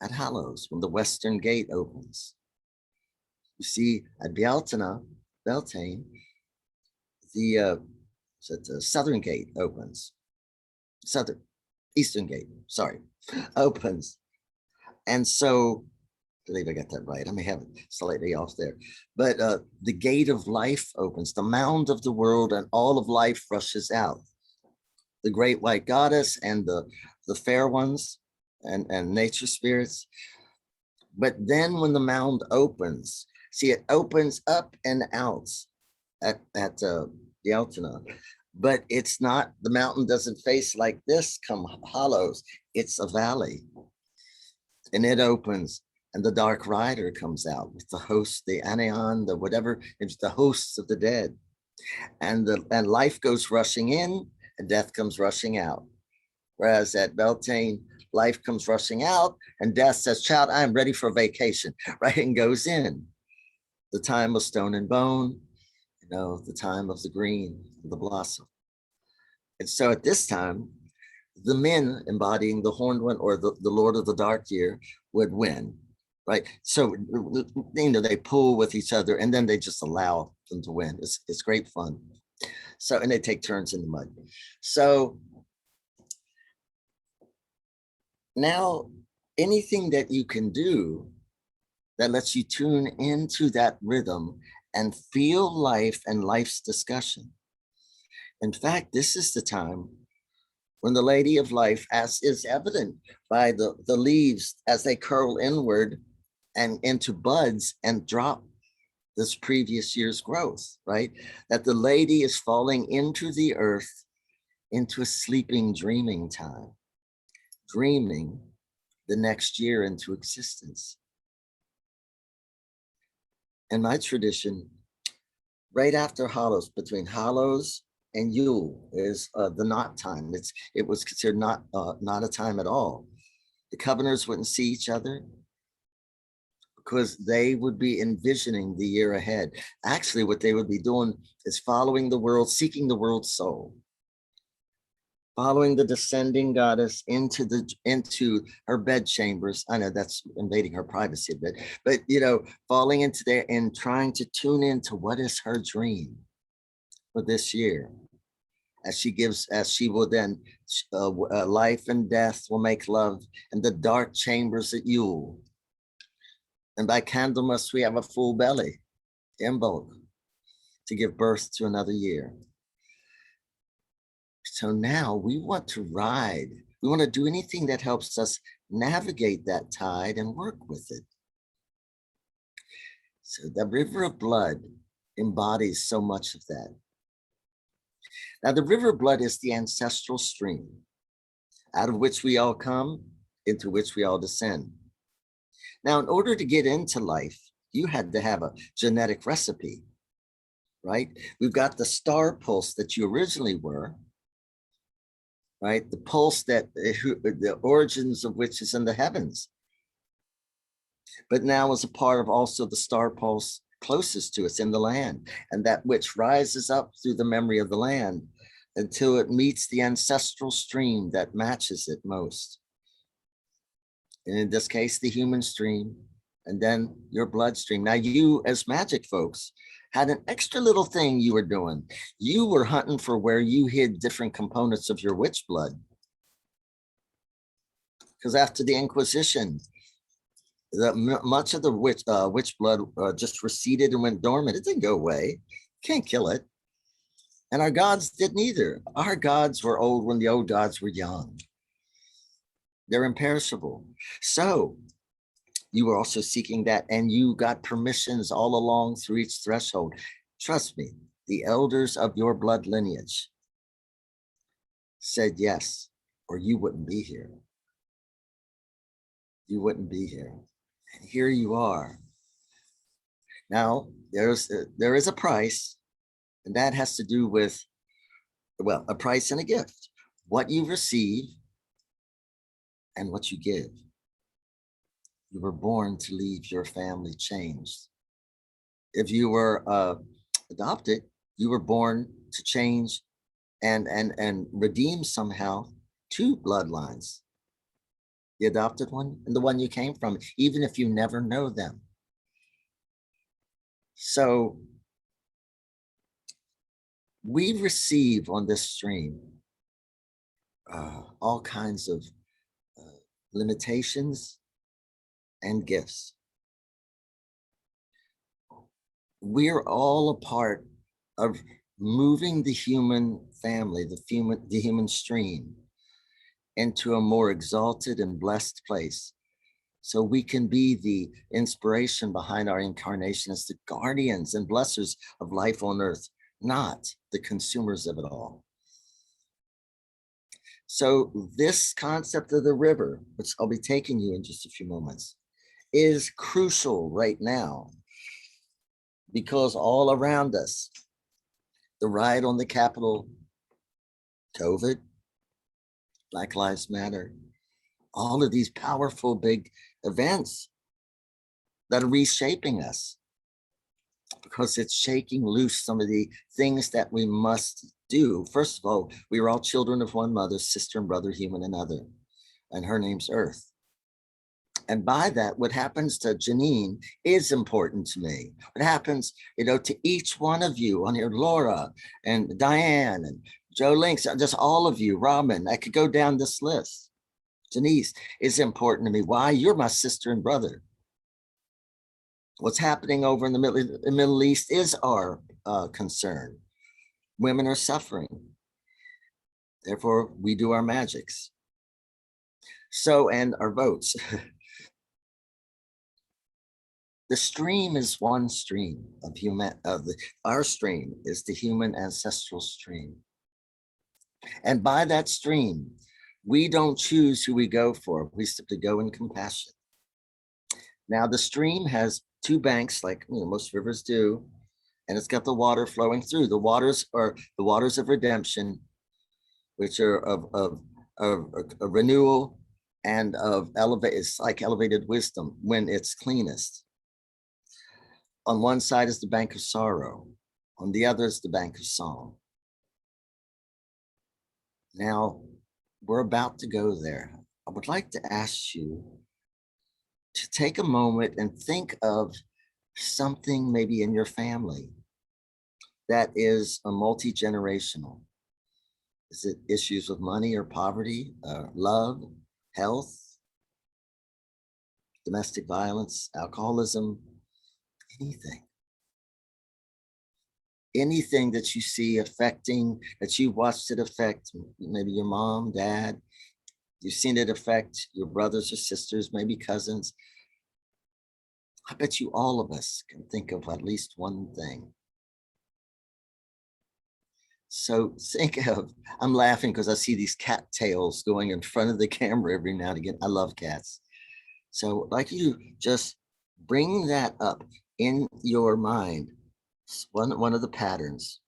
at Hallows when the western gate opens. You see, at Beltane, the southern gate opens. Eastern gate, sorry, opens. And so, I believe I got that right. I may have it slightly off there. But the gate of life opens, the mound of the world, and all of life rushes out. The great white goddess and the fair ones and nature spirits. But then when the mound opens, see, it opens up and out at Beltane. But it's not, the mountain doesn't face like this come Hallows. It's a valley. And it opens, and the dark rider comes out with the host, the Anion, the whatever, it's the hosts of the dead. And life goes rushing in, and death comes rushing out. Whereas at Beltane, life comes rushing out, and death says, child, I'm ready for vacation, right? And goes in. The time of stone and bone, the time of the green, the blossom. And so at this time, the men embodying the horned one or the Lord of the Dark Year would win, right? So, they pull with each other and then they just allow them to win. It's great fun. So, and they take turns in the mud. So now anything that you can do that lets you tune into that rhythm and feel life and life's discussion. In fact, this is the time when the Lady of Life, as is evident by the leaves as they curl inward and into buds and drop this previous year's growth, right? That the lady is falling into the earth, into a sleeping, dreaming time, dreaming the next year into existence. In my tradition, right after Hallows, between Hallows and Yule is the knot time. It was considered not a time at all. The Covenanters wouldn't see each other because they would be envisioning the year ahead. Actually, what they would be doing is following the world, seeking the world's soul, following the descending goddess into her bed chambers. I know that's invading her privacy a bit, but falling into there and trying to tune into what is her dream for this year. As she will then, life and death will make love in the dark chambers at Yule. And by Candlemas, we have a full belly, Imbolc, to give birth to another year. So now we want to ride. We want to do anything that helps us navigate that tide and work with it. So the river of blood embodies so much of that. Now, the river of blood is the ancestral stream out of which we all come, into which we all descend. Now, in order to get into life, you had to have a genetic recipe, right? We've got the star pulse that you originally were, right? The pulse the origins of which is in the heavens, but now is a part of also the star pulse closest to us in the land, and that which rises up through the memory of the land until it meets the ancestral stream that matches it most. And in this case, the human stream, and then your bloodstream. Now you as magic folks, had an extra little thing you were doing. You were hunting for where you hid different components of your witch blood. Because after the Inquisition, much of the witch blood just receded and went dormant. It didn't go away. Can't kill it. And our gods didn't either. Our gods were old when the old gods were young. They're imperishable. So you were also seeking that, and you got permissions all along through each threshold. Trust me, the elders of your blood lineage said yes, or you wouldn't be here. You wouldn't be here. And here you are. Now, there is a price, and that has to do with, well, a price and a gift. What you receive and what you give. You were born to leave your family changed. If you were adopted, you were born to change and redeem somehow two bloodlines. The adopted one and the one you came from, even if you never know them. So we receive on this stream all kinds of limitations and gifts. We're all a part of moving the human family, the human stream, into a more exalted and blessed place, so we can be the inspiration behind our incarnation as the guardians and blessers of life on earth, not the consumers of it all. So this concept of the river, which I'll be taking you in just a few moments, is crucial right now, because all around us, the riot on the Capitol, COVID, Black Lives Matter, all of these powerful big events that are reshaping us, because it's shaking loose some of the things that we must do. First of all, we were all children of one mother, sister and brother, human and other, and her name's Earth. And by that, what happens to Janine is important to me. What happens, to each one of you on here, Laura and Diane and Joe Links, just all of you, Robin, I could go down this list. Denise is important to me. Why? You're my sister and brother. What's happening over in the Middle East is our concern. Women are suffering. Therefore, we do our magics. So, and our votes. The stream is one stream of our stream is the human ancestral stream. And by that stream, we don't choose who we go for. We simply go in compassion. Now the stream has two banks, like most rivers do, and it's got the water flowing through. The waters are the waters of redemption, which are of renewal and of it's like elevated wisdom when it's cleanest. On one side is the bank of sorrow. On the other is the bank of song. Now, we're about to go there. I would like to ask you to take a moment and think of something maybe in your family that is a multi-generational. Is it issues with money or poverty, love, health, domestic violence, alcoholism, anything? Anything that you see affecting, that you watched it affect, maybe your mom, dad, you've seen it affect your brothers or sisters, maybe cousins. I bet you all of us can think of at least one thing. So think of, I'm laughing because I see these cat tails going in front of the camera every now and again. I love cats. So I'd like you to just bring that up in your mind, one of the patterns.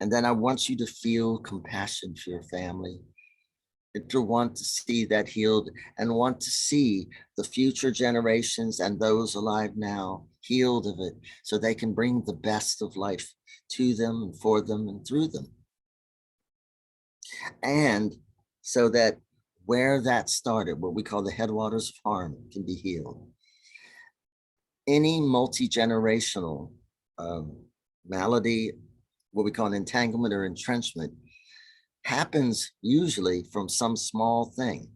And then I want you to feel compassion for your family, and to want to see that healed, and want to see the future generations and those alive now healed of it, so they can bring the best of life to them and for them and through them. And so that where that started, what we call the headwaters of harm, can be healed. any multi-generational malady, what we call an entanglement or entrenchment, happens usually from some small thing.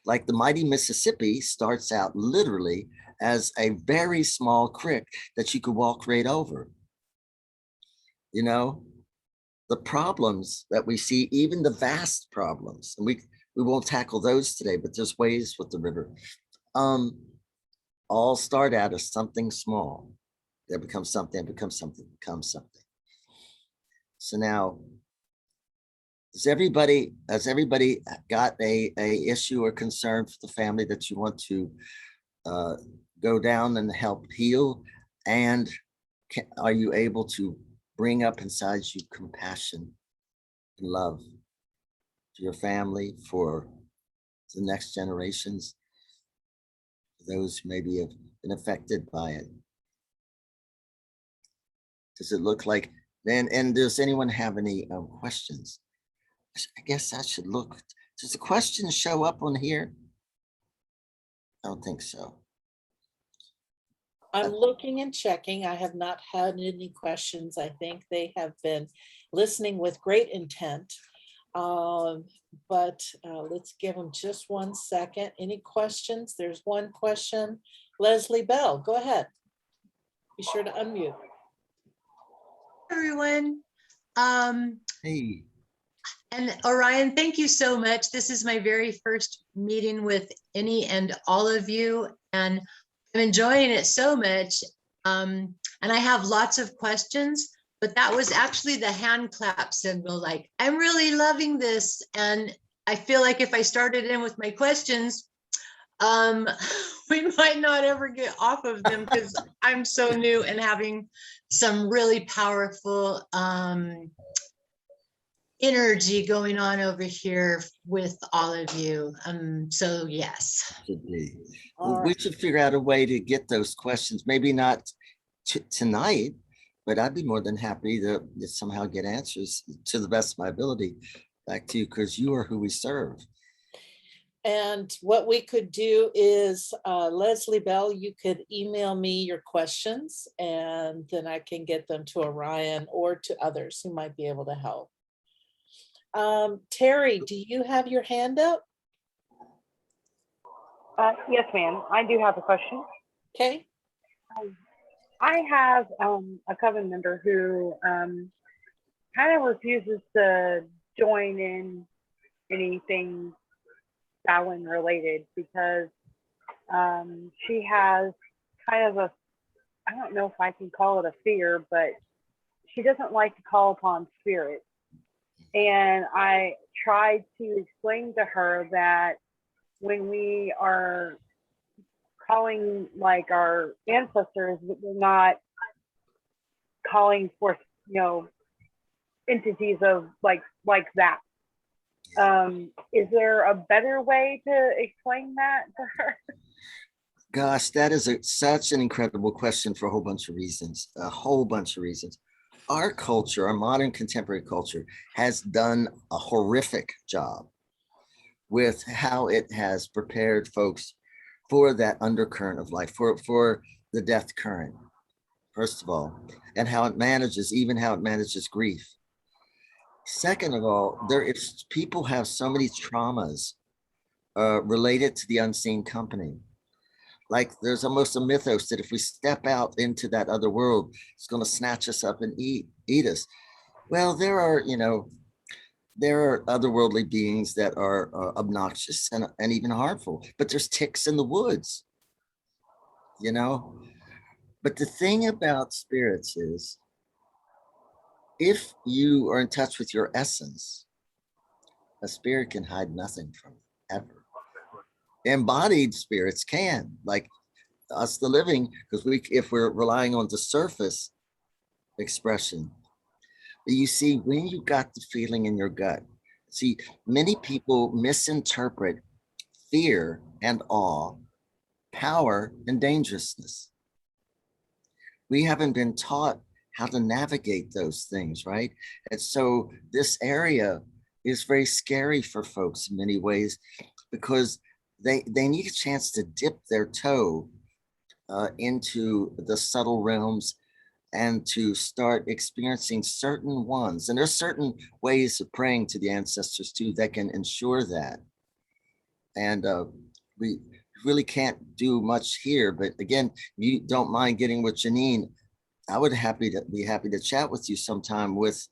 Like the mighty Mississippi starts out literally as a very small creek that you could walk right over. You know, the problems that we see, even the vast problems, and we won't tackle those today, but there's ways with the river, all start out as something small. That becomes something, becomes something, becomes something. So now, has everybody got a issue or concern for the family that you want to go down and help heal? And are you able to bring up inside you compassion and love for your family, for the next generations, for those who maybe have been affected by it? Does it look like, and does anyone have any questions? I guess I should look. Does the question show up on here? I don't think so. I'm looking and checking. I have not had any questions. I think they have been listening with great intent. But let's give them just 1 second. Any questions? There's one question. Leslie Bell, go ahead. Be sure to unmute. Everyone. Hey. And Orion, thank you so much. This is my very first meeting with any and all of you, and I'm enjoying it so much. And I have lots of questions, but that was actually the hand clap symbol. Like, I'm really loving this. And I feel like if I started in with my questions, we might not ever get off of them because I'm so new and having some really powerful energy going on over here with all of you. So yes. We should figure out a way to get those questions, maybe not tonight, but I'd be more than happy to somehow get answers to the best of my ability back to you, because you are who we serve. And what we could do is, Leslie Bell, you could email me your questions and then I can get them to Orion or to others who might be able to help. Terry, do you have your hand up? Yes, ma'am. I do have a question. Okay. I have a coven member who kind of refuses to join in anything Samhain related because she has kind of a, I don't know if I can call it a fear, but she doesn't like to call upon spirits. And I tried to explain to her that when we are calling like our ancestors, we're not calling for, entities of like that. Is there a better way to explain that to her? Gosh, that is such an incredible question for a whole bunch of reasons, Our culture, our modern contemporary culture, has done a horrific job with how it has prepared folks for that undercurrent of life, for the death current, first of all, and how it manages grief. Second of all, people have so many traumas related to the unseen company. Like there's almost a mythos that if we step out into that other world, it's going to snatch us up and eat us. Well, there are otherworldly beings that are obnoxious and even harmful, but there's ticks in the woods, But the thing about spirits is, if you are in touch with your essence, a spirit can hide nothing from you, ever. Embodied spirits can, like us, the living, because if we're relying on the surface expression. But you see, when you got the feeling in your gut, many people misinterpret fear and awe, power and dangerousness. We haven't been taught how to navigate those things, right? And so this area is very scary for folks in many ways, because they need a chance to dip their toe into the subtle realms and to start experiencing certain ones. And there's certain ways of praying to the ancestors too that can ensure that. And we really can't do much here, but again, you don't mind getting with Janine, I would be happy to chat with you sometime with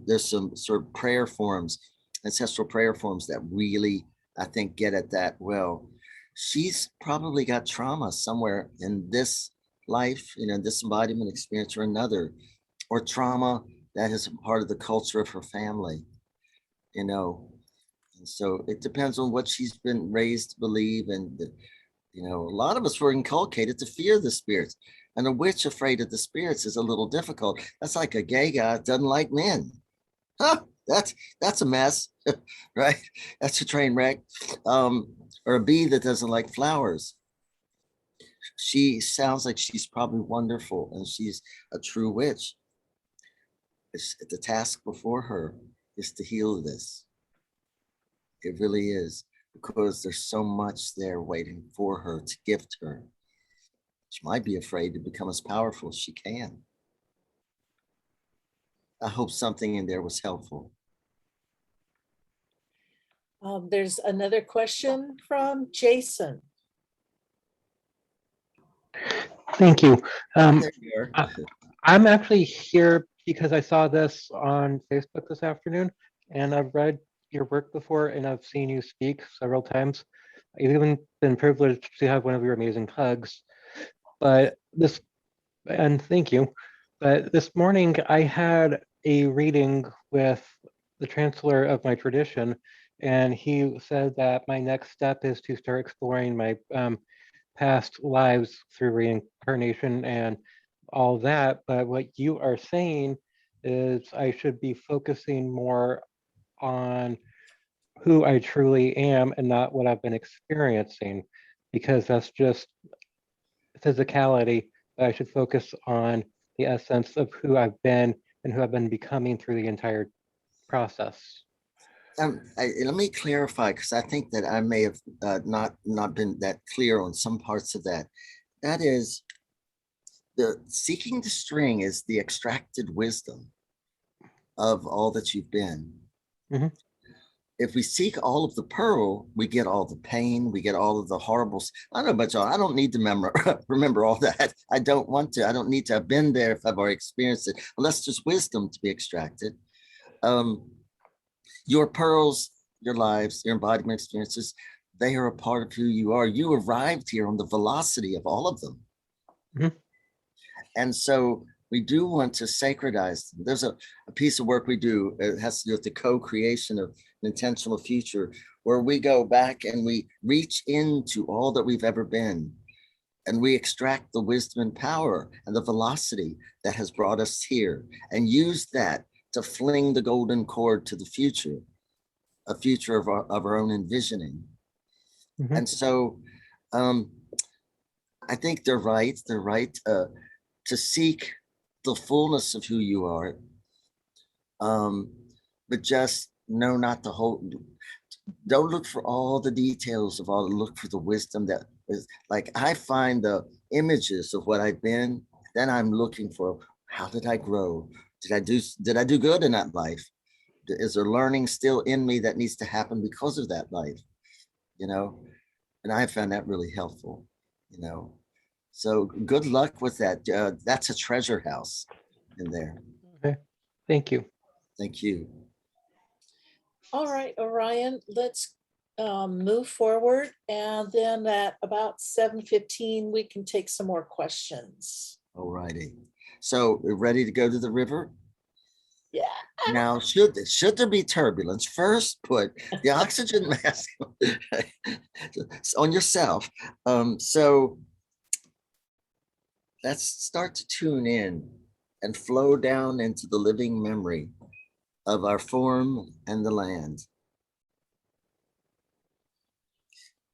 there's some sort of prayer forms, ancestral prayer forms that really, I think, get at that well. She's probably got trauma somewhere in this life, this embodiment experience or another, or trauma that is part of the culture of her family, And so it depends on what she's been raised to believe. And, a lot of us were inculcated to fear the spirits. And a witch afraid of the spirits is a little difficult. That's like a gay guy that doesn't like men. Huh, that's a mess, right? That's a train wreck. Or a bee that doesn't like flowers. She sounds like she's probably wonderful and she's a true witch. The task before her is to heal this. It really is, because there's so much there waiting for her to gift her. She might be afraid to become as powerful as she can. I hope something in there was helpful. There's another question from Jason. Thank you. There you are. I'm actually here because I saw this on Facebook this afternoon, and I've read your work before, and I've seen you speak several times. I've even been privileged to have one of your amazing hugs. And thank you. But this morning I had a reading with the chancellor of my tradition, and he said that my next step is to start exploring my past lives through reincarnation and all that. But what you are saying is I should be focusing more on who I truly am and not what I've been experiencing, because that's just physicality. I should focus on the essence of who I've been and who I've been becoming through the entire process. Let me clarify, because I think that I may have not been that clear on some parts of that. That is, the seeking the string is the extracted wisdom of all that you've been. Mhm. If we seek all of the pearl, we get all the pain, we get all of the horribles. I don't know about y'all. I don't need to remember all that. I don't want to. I don't need to have been there if I've already experienced it, unless there's wisdom to be extracted. Your pearls, your lives, your embodiment experiences, they are a part of who you are. You arrived here on the velocity of all of them. Mhm. And so we do want to sacredize them. There's a piece of work we do. It has to do with the co-creation of an intentional future, where we go back and we reach into all that we've ever been. And we extract the wisdom and power and the velocity that has brought us here, and use that to fling the golden cord to the future, a future of our own envisioning. Mhm. And so I think they're right. They're right to seek the fullness of who you are, but just know not the whole. Don't look for all the details of all. Look for the wisdom that is, like, I find the images of what I've been, then I'm looking for, how did I grow? Did I do good in that life? Is there learning still in me that needs to happen because of that life? And I found that really helpful. So good luck with that. That's a treasure house in there. Okay. Thank you. Thank you. All right, Orion, let's move forward, and then at about 7:15 we can take some more questions. All righty. So we're ready to go to the river? Yeah. Now, should there be turbulence, first put the oxygen mask on yourself. So let's start to tune in and flow down into the living memory of our form and the land.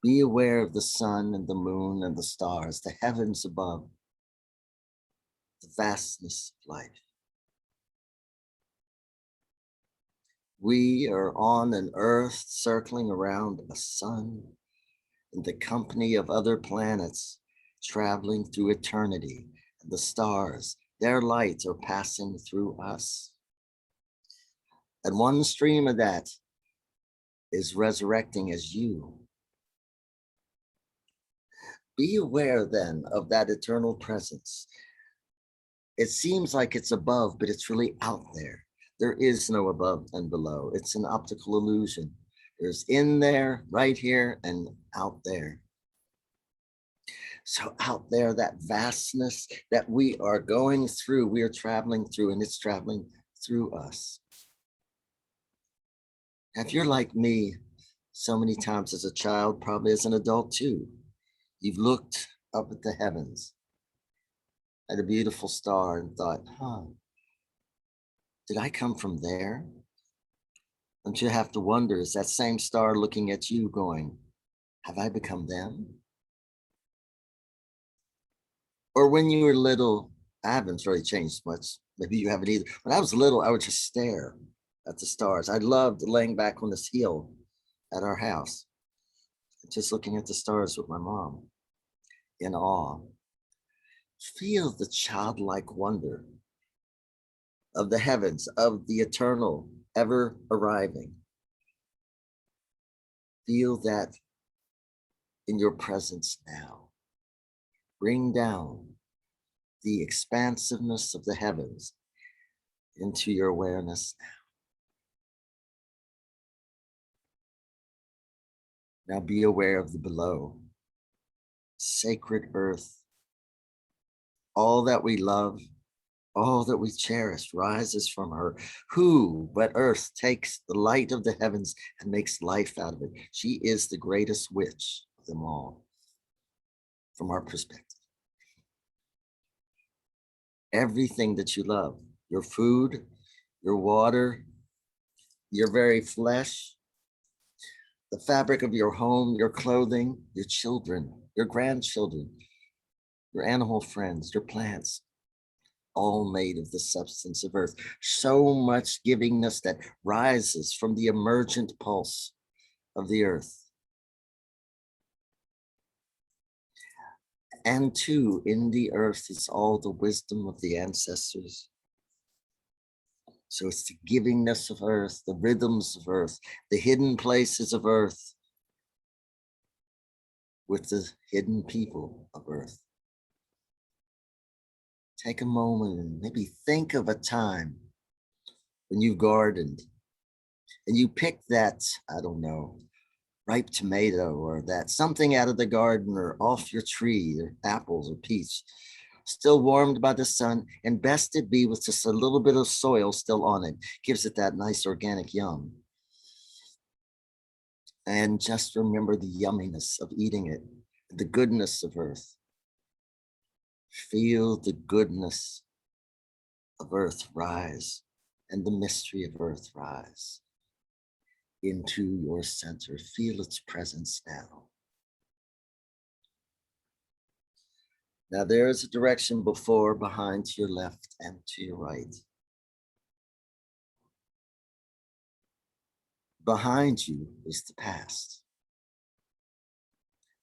Be aware of the sun and the moon and the stars, the heavens above, the vastness of life. We are on an earth circling around a sun in the company of other planets traveling through eternity. The stars, their lights are passing through us. And one stream of that is resurrecting as you. Be aware then of that eternal presence. It seems like it's above, but it's really out there. There is no above and below. It's an optical illusion. There's in there, right here, and out there. So out there, that vastness that we are going through, we are traveling through, and it's traveling through us. Now, if you're like me, so many times as a child, probably as an adult too, you've looked up at the heavens at a beautiful star and thought, did I come from there? Don't you have to wonder, is that same star looking at you going, have I become them? Or when you were little, I haven't really changed much. Maybe you haven't either. When I was little, I would just stare at the stars. I loved laying back on this hill at our house, just looking at the stars with my mom in awe. Feel the childlike wonder of the heavens, of the eternal, ever arriving. Feel that in your presence now. Bring down the expansiveness of the heavens into your awareness now. Now be aware of the below. Sacred earth. All that we love, all that we cherish rises from her. Who but earth takes the light of the heavens and makes life out of it? She is the greatest witch of them all, from our perspective. Everything that you love, your food, your water, your very flesh, the fabric of your home, your clothing, your children, your grandchildren, your animal friends, your plants, all made of the substance of earth. So much givingness that rises from the emergent pulse of the earth. And too, in the earth is all the wisdom of the ancestors. So it's the givingness of earth, the rhythms of earth, the hidden places of earth, with the hidden people of earth. Take a moment and maybe think of a time when you gardened and you picked that, I don't know, ripe tomato or that something out of the garden or off your tree, or apples or peach, still warmed by the sun, and best it be with just a little bit of soil still on it. Gives it that nice organic yum. And just remember the yumminess of eating it, the goodness of earth. Feel the goodness of earth rise and the mystery of earth rise into your center. Feel its presence now. Now there is a direction before, behind, to your left, and to your right. Behind you is the past.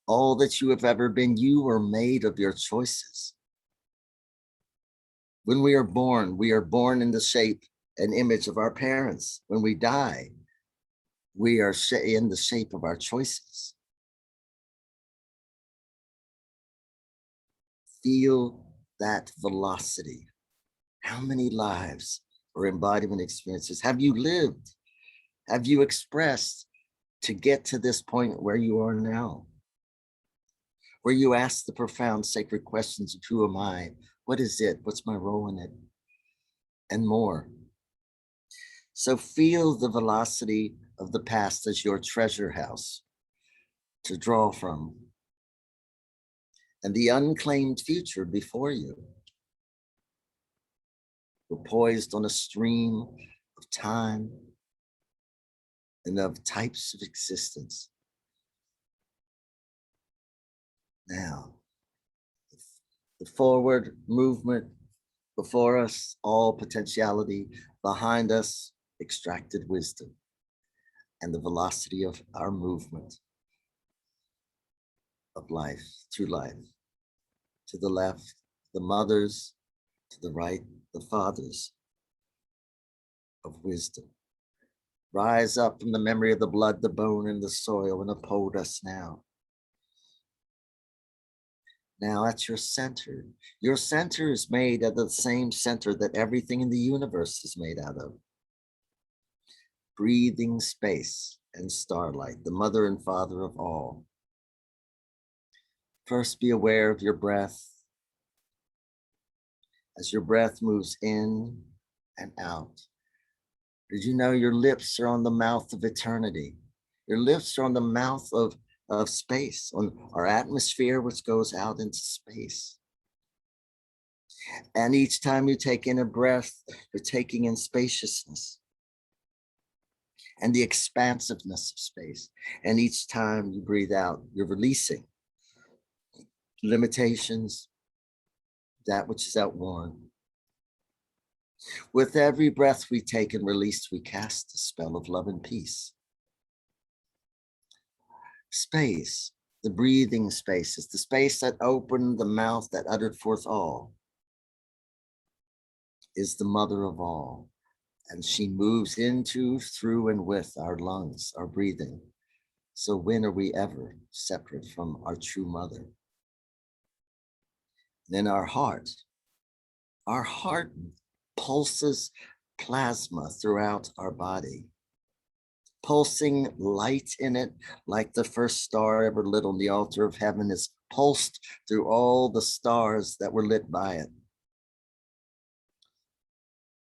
All that you have ever been, you were made of your choices. When we are born in the shape and image of our parents. When we die, we are in the shape of our choices. Feel that velocity. How many lives or embodiment experiences have you lived? Have you expressed to get to this point where you are now? Where you ask the profound sacred questions of who am I? What is it? What's my role in it? And more. So feel the velocity of the past as your treasure house to draw from, and the unclaimed future before you. We're poised on a stream of time and of types of existence. Now, the forward movement before us, all potentiality, behind us, extracted wisdom, and the velocity of our movement of life through life. To the left, the mothers. To the right, the fathers of wisdom. Rise up from the memory of the blood, the bone, and the soil, and uphold us now. Now at your center. Your center is made out of the same center that everything in the universe is made out of. Breathing space and starlight, the mother and father of all. First, be aware of your breath. As your breath moves in and out. Did you know your lips are on the mouth of eternity? Your lips are on the mouth of space, on our atmosphere, which goes out into space. And each time you take in a breath, you're taking in spaciousness and the expansiveness of space. And each time you breathe out, you're releasing limitations, that which is outworn. With every breath we take and release, we cast a spell of love and peace. Space, the breathing space, is the space that opened the mouth that uttered forth all, is the mother of all. And she moves into, through, and with our lungs, our breathing. So when are we ever separate from our true mother? Then our heart pulses plasma throughout our body, pulsing light in it like the first star ever lit on the altar of heaven is pulsed through all the stars that were lit by it.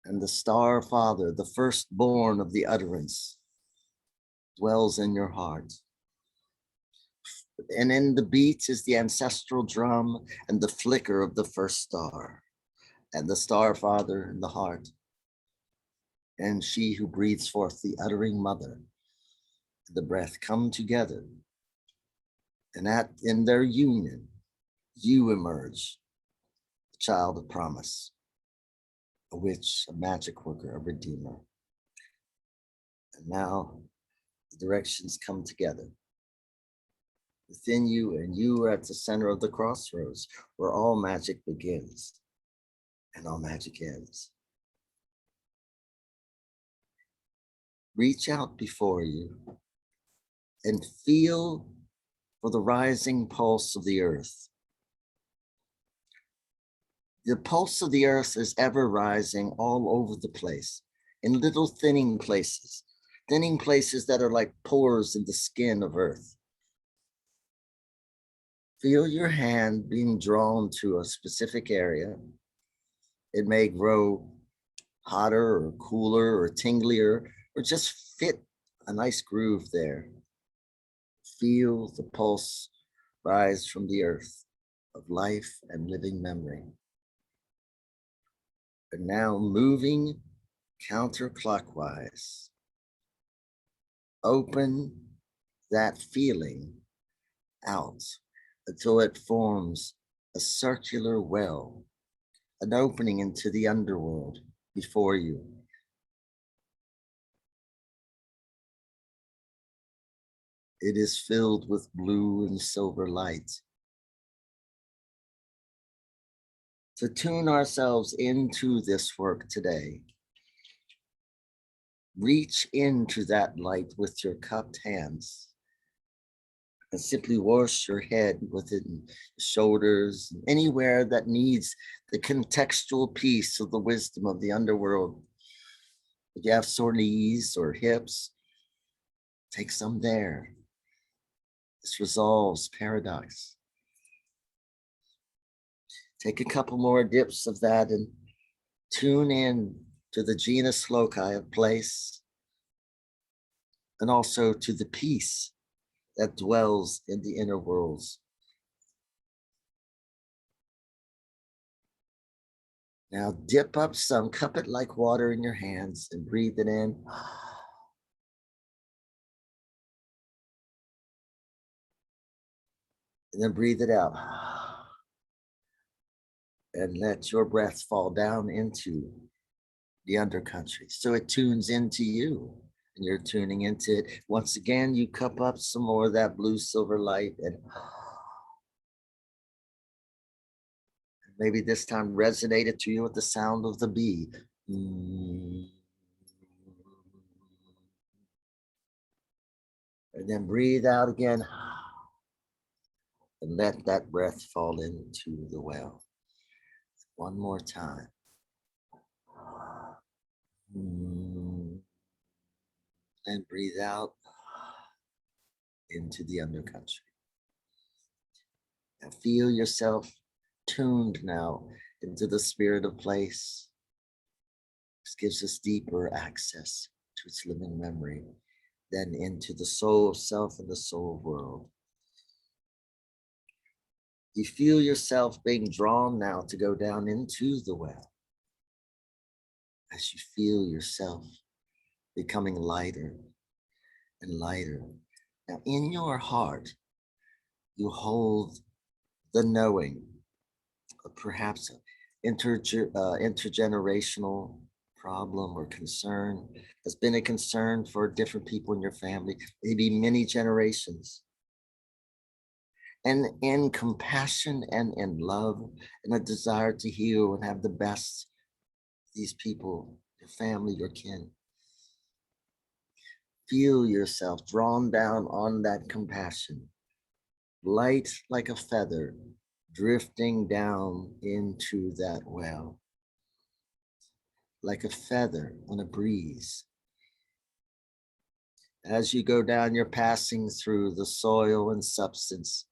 And the star father, the firstborn of the utterance, dwells in your heart. And in the beat is the ancestral drum and the flicker of the first star, and the star father in the heart, and she who breathes forth the uttering mother. The breath come together, and in their union, you emerge, a child of promise, a witch, a magic worker, a redeemer. And now the directions come together within you, and you are at the center of the crossroads where all magic begins and all magic ends. Reach out before you and feel for the rising pulse of the earth. The pulse of the earth is ever rising all over the place, in little thinning places that are like pores in the skin of earth. Feel your hand being drawn to a specific area. It may grow hotter or cooler or tinglier, or just fit a nice groove there. Feel the pulse rise from the earth of life and living memory. And now moving counterclockwise, open that feeling out until it forms a circular well, an opening into the underworld before you. It is filled with blue and silver light. To tune ourselves into this work today, reach into that light with your cupped hands and simply wash your head with it, and shoulders, anywhere that needs the contextual piece of the wisdom of the underworld. If you have sore knees or hips, take some there. This resolves paradox. Take a couple more dips of that and tune in to the genus loci of place, and also to the peace that dwells in the inner worlds. Now dip up some, cup it like water in your hands and breathe it in. And then breathe it out. And let your breath fall down into the undercountry. So it tunes into you and you're tuning into it. Once again, you cup up some more of that blue silver light and Maybe this time resonated to you with the sound of the bee. And then breathe out again. And let that breath fall into the well. One more time. And breathe out into the undercountry. And feel yourself tuned now into the spirit of place. This gives us deeper access to its living memory, then into the soul of self and the soul of world. You feel yourself being drawn now to go down into the well as you feel yourself becoming lighter and lighter. Now in your heart, you hold the knowing of perhaps an intergenerational problem or concern has been a concern for different people in your family, maybe many generations. And in compassion and in love and a desire to heal and have the best of these people, your family, your kin. Feel yourself drawn down on that compassion, light like a feather, drifting down into that well, like a feather on a breeze. As you go down, you're passing through the soil and substance,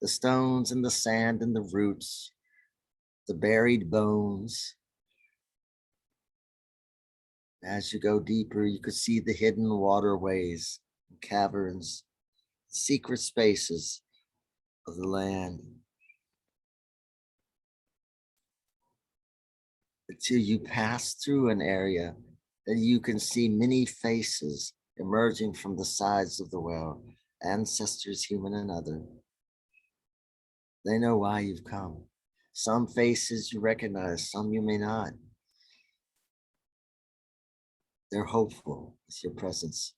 the stones and the sand and the roots, the buried bones. As you go deeper, you could see the hidden waterways, caverns, secret spaces of the land. Until you pass through an area that you can see many faces emerging from the sides of the well, ancestors, human and other. They know why you've come. Some faces you recognize, some you may not. They're hopeful with your presence.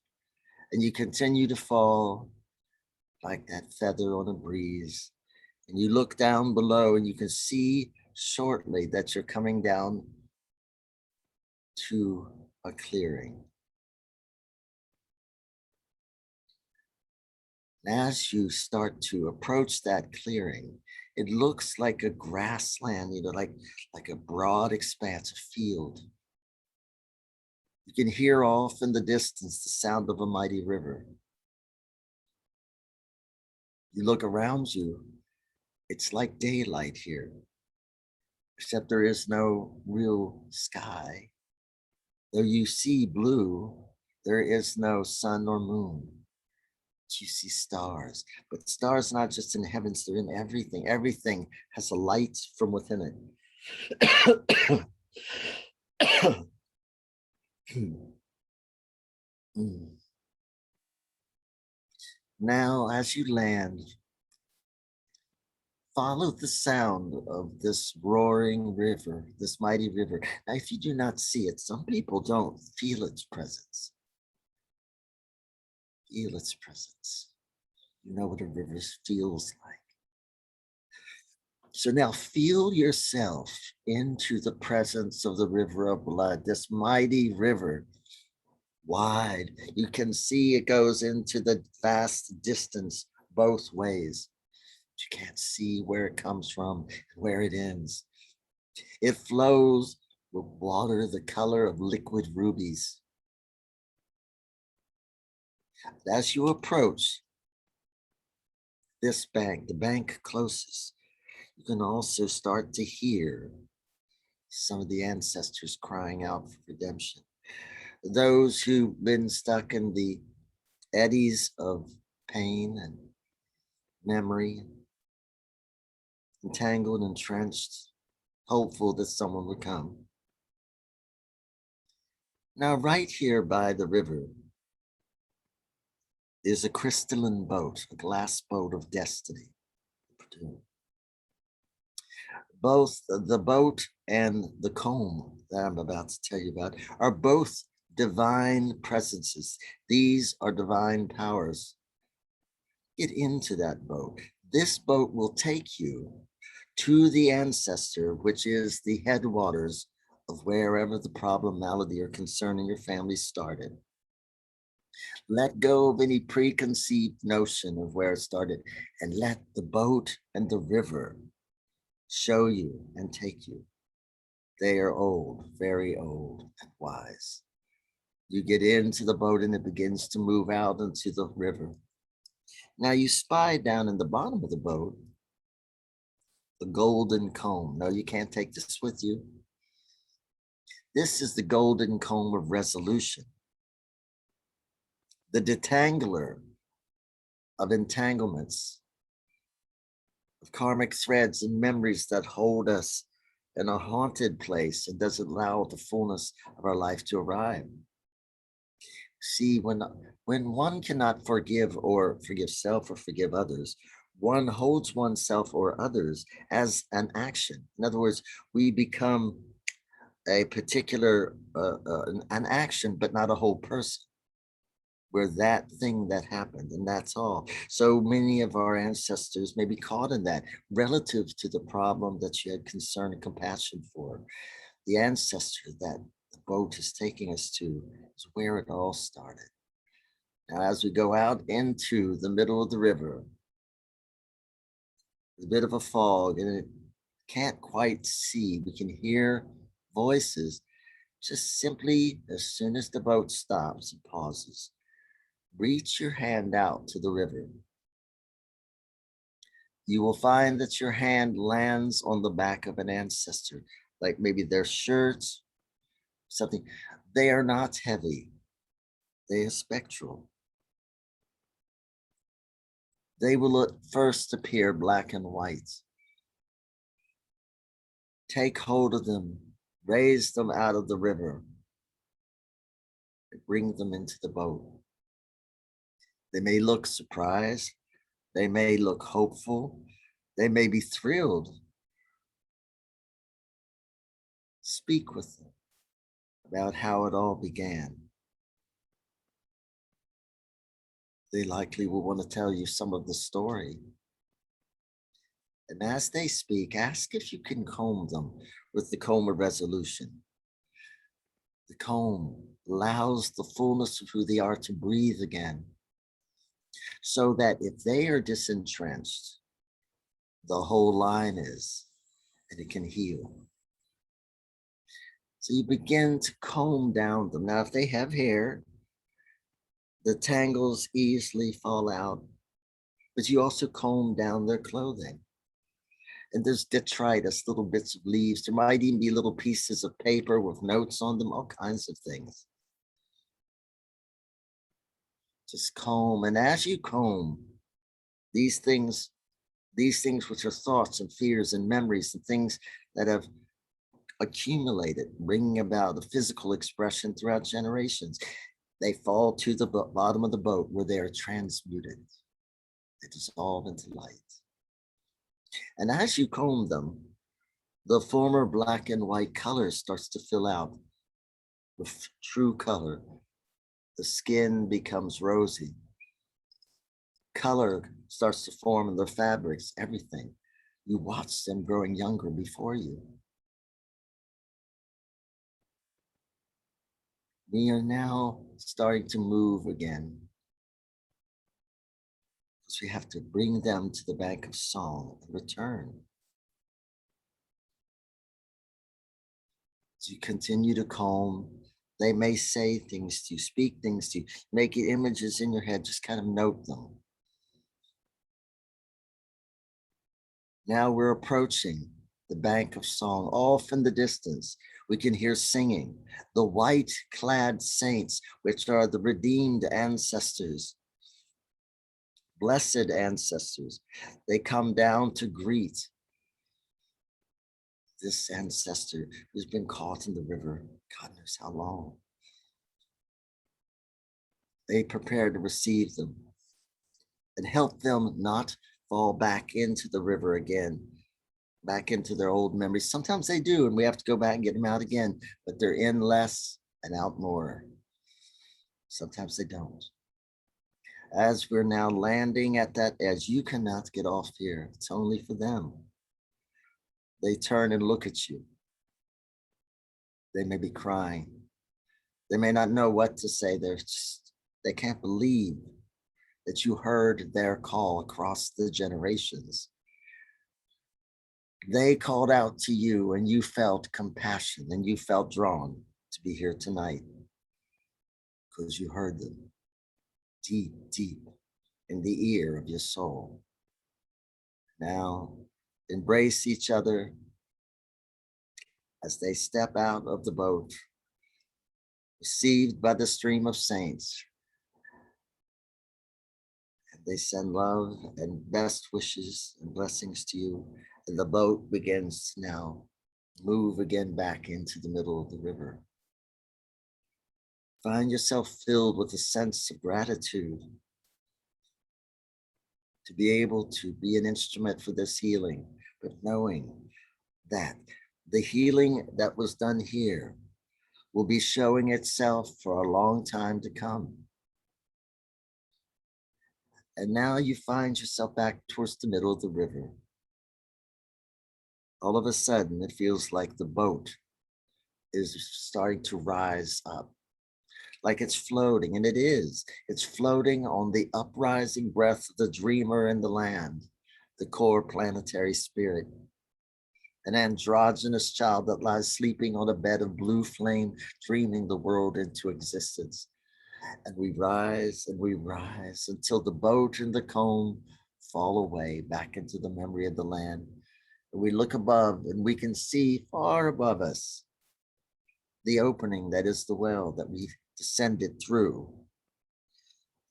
And you continue to fall like that feather on a breeze. And you look down below and you can see shortly that you're coming down to a clearing. And as you start to approach that clearing, it looks like a grassland, like a broad expanse of field. You can hear off in the distance the sound of a mighty river. You look around you, it's like daylight here, except there is no real sky. Though you see blue, there is no sun or moon. You see stars, but stars not just in the heavens, they're in everything. Everything has a light from within it. Now, as you land, follow the sound of this roaring river, this mighty river. Now, if you do not see it, some people don't feel its presence. Feel its presence. You know what a river feels like. So now feel yourself into the presence of the river of blood, this mighty river, wide. You can see it goes into the vast distance both ways. You can't see where it comes from and where it ends. It flows with water the color of liquid rubies. As you approach this bank, the bank closest, you can also start to hear some of the ancestors crying out for redemption. Those who've been stuck in the eddies of pain and memory, entangled, entrenched, hopeful that someone would come. Now, right here by the river is a crystalline boat, a glass boat of destiny. Both the boat and the comb that I'm about to tell you about are both divine presences. These are divine powers. Get into that boat. This boat will take you to the ancestor, which is the headwaters of wherever the problem, malady, or concern in your family started. Let go of any preconceived notion of where it started and let the boat and the river show you and take you. They are old, very old and wise. You get into the boat and it begins to move out into the river. Now you spy down in the bottom of the boat the golden comb. No, you can't take this with you. This is the golden comb of resolution, the detangler of entanglements, of karmic threads and memories that hold us in a haunted place and doesn't allow the fullness of our life to arrive. See, when one cannot forgive or forgive self or forgive others, one holds oneself or others as an action. In other words, we become a particular, an action, but not a whole person. We're that thing that happened, and that's all. So many of our ancestors may be caught in that relative to the problem that you had concern and compassion for. The ancestor that the boat is taking us to is where it all started. Now, as we go out into the middle of the river, there's a bit of a fog and it can't quite see. We can hear voices. Just simply, as soon as the boat stops and pauses, reach your hand out to the river. You will find that your hand lands on the back of an ancestor, like maybe their shirts, something. They are not heavy. They are spectral. They will at first appear black and white. Take hold of them, raise them out of the river, and bring them into the boat. They may look surprised. They may look hopeful. They may be thrilled. Speak with them about how it all began. They likely will want to tell you some of the story. And as they speak, ask if you can comb them with the comb of resolution. The comb allows the fullness of who they are to breathe again, so that if they are disentrenched, the whole line is, and it can heal. So you begin to comb down them. Now, if they have hair, the tangles easily fall out, but you also comb down their clothing. And there's detritus, little bits of leaves. There might even be little pieces of paper with notes on them, all kinds of things. Just comb, and as you comb, these things which are thoughts and fears and memories and things that have accumulated, bringing about a physical expression throughout generations, they fall to the bottom of the boat where they are transmuted. They dissolve into light. And as you comb them, the former black and white color starts to fill out with true color. The skin becomes rosy. Color starts to form in the fabrics, everything. You watch them growing younger before you. We are now starting to move again, because we have to bring them to the bank of song and return. As you continue to comb, they may say things to you, speak things to you, make images in your head, just kind of note them. Now we're approaching the bank of song. Off in the distance, we can hear singing. The white-clad saints, which are the redeemed ancestors, blessed ancestors, they come down to greet this ancestor who's been caught in the river, God knows how long. They prepare to receive them and help them not fall back into the river again, back into their old memories. Sometimes they do, and we have to go back and get them out again, but they're in less and out more. Sometimes they don't. As we're now landing at that edge, you cannot get off here. It's only for them. They turn and look at you. They may be crying. They may not know what to say. They can't believe that you heard their call across the generations. They called out to you and you felt compassion and you felt drawn to be here tonight because you heard them deep, deep in the ear of your soul. Now embrace each other as they step out of the boat, received by the stream of saints. And they send love and best wishes and blessings to you. And the boat begins to now move again back into the middle of the river. Find yourself filled with a sense of gratitude to be able to be an instrument for this healing, but knowing that the healing that was done here will be showing itself for a long time to come. And now you find yourself back towards the middle of the river. All of a sudden, it feels like the boat is starting to rise up, like it's floating, and it is. It's floating on the uprising breath of the dreamer in the land, the core planetary spirit, an androgynous child that lies sleeping on a bed of blue flame, dreaming the world into existence. And we rise until the boat and the comb fall away back into the memory of the land. And we look above and we can see far above us the opening that is the well that we descended through.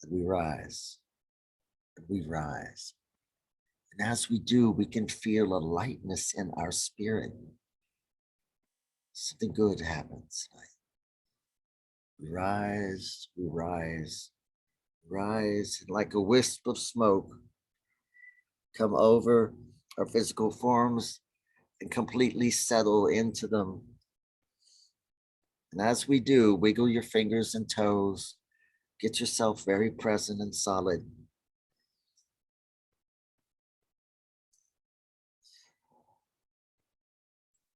And we rise, and we rise. And as we do, we can feel a lightness in our spirit. Something good happens tonight. We rise, we rise, rise, and like a wisp of smoke, come over our physical forms and completely settle into them. And as we do, wiggle your fingers and toes, get yourself very present and solid.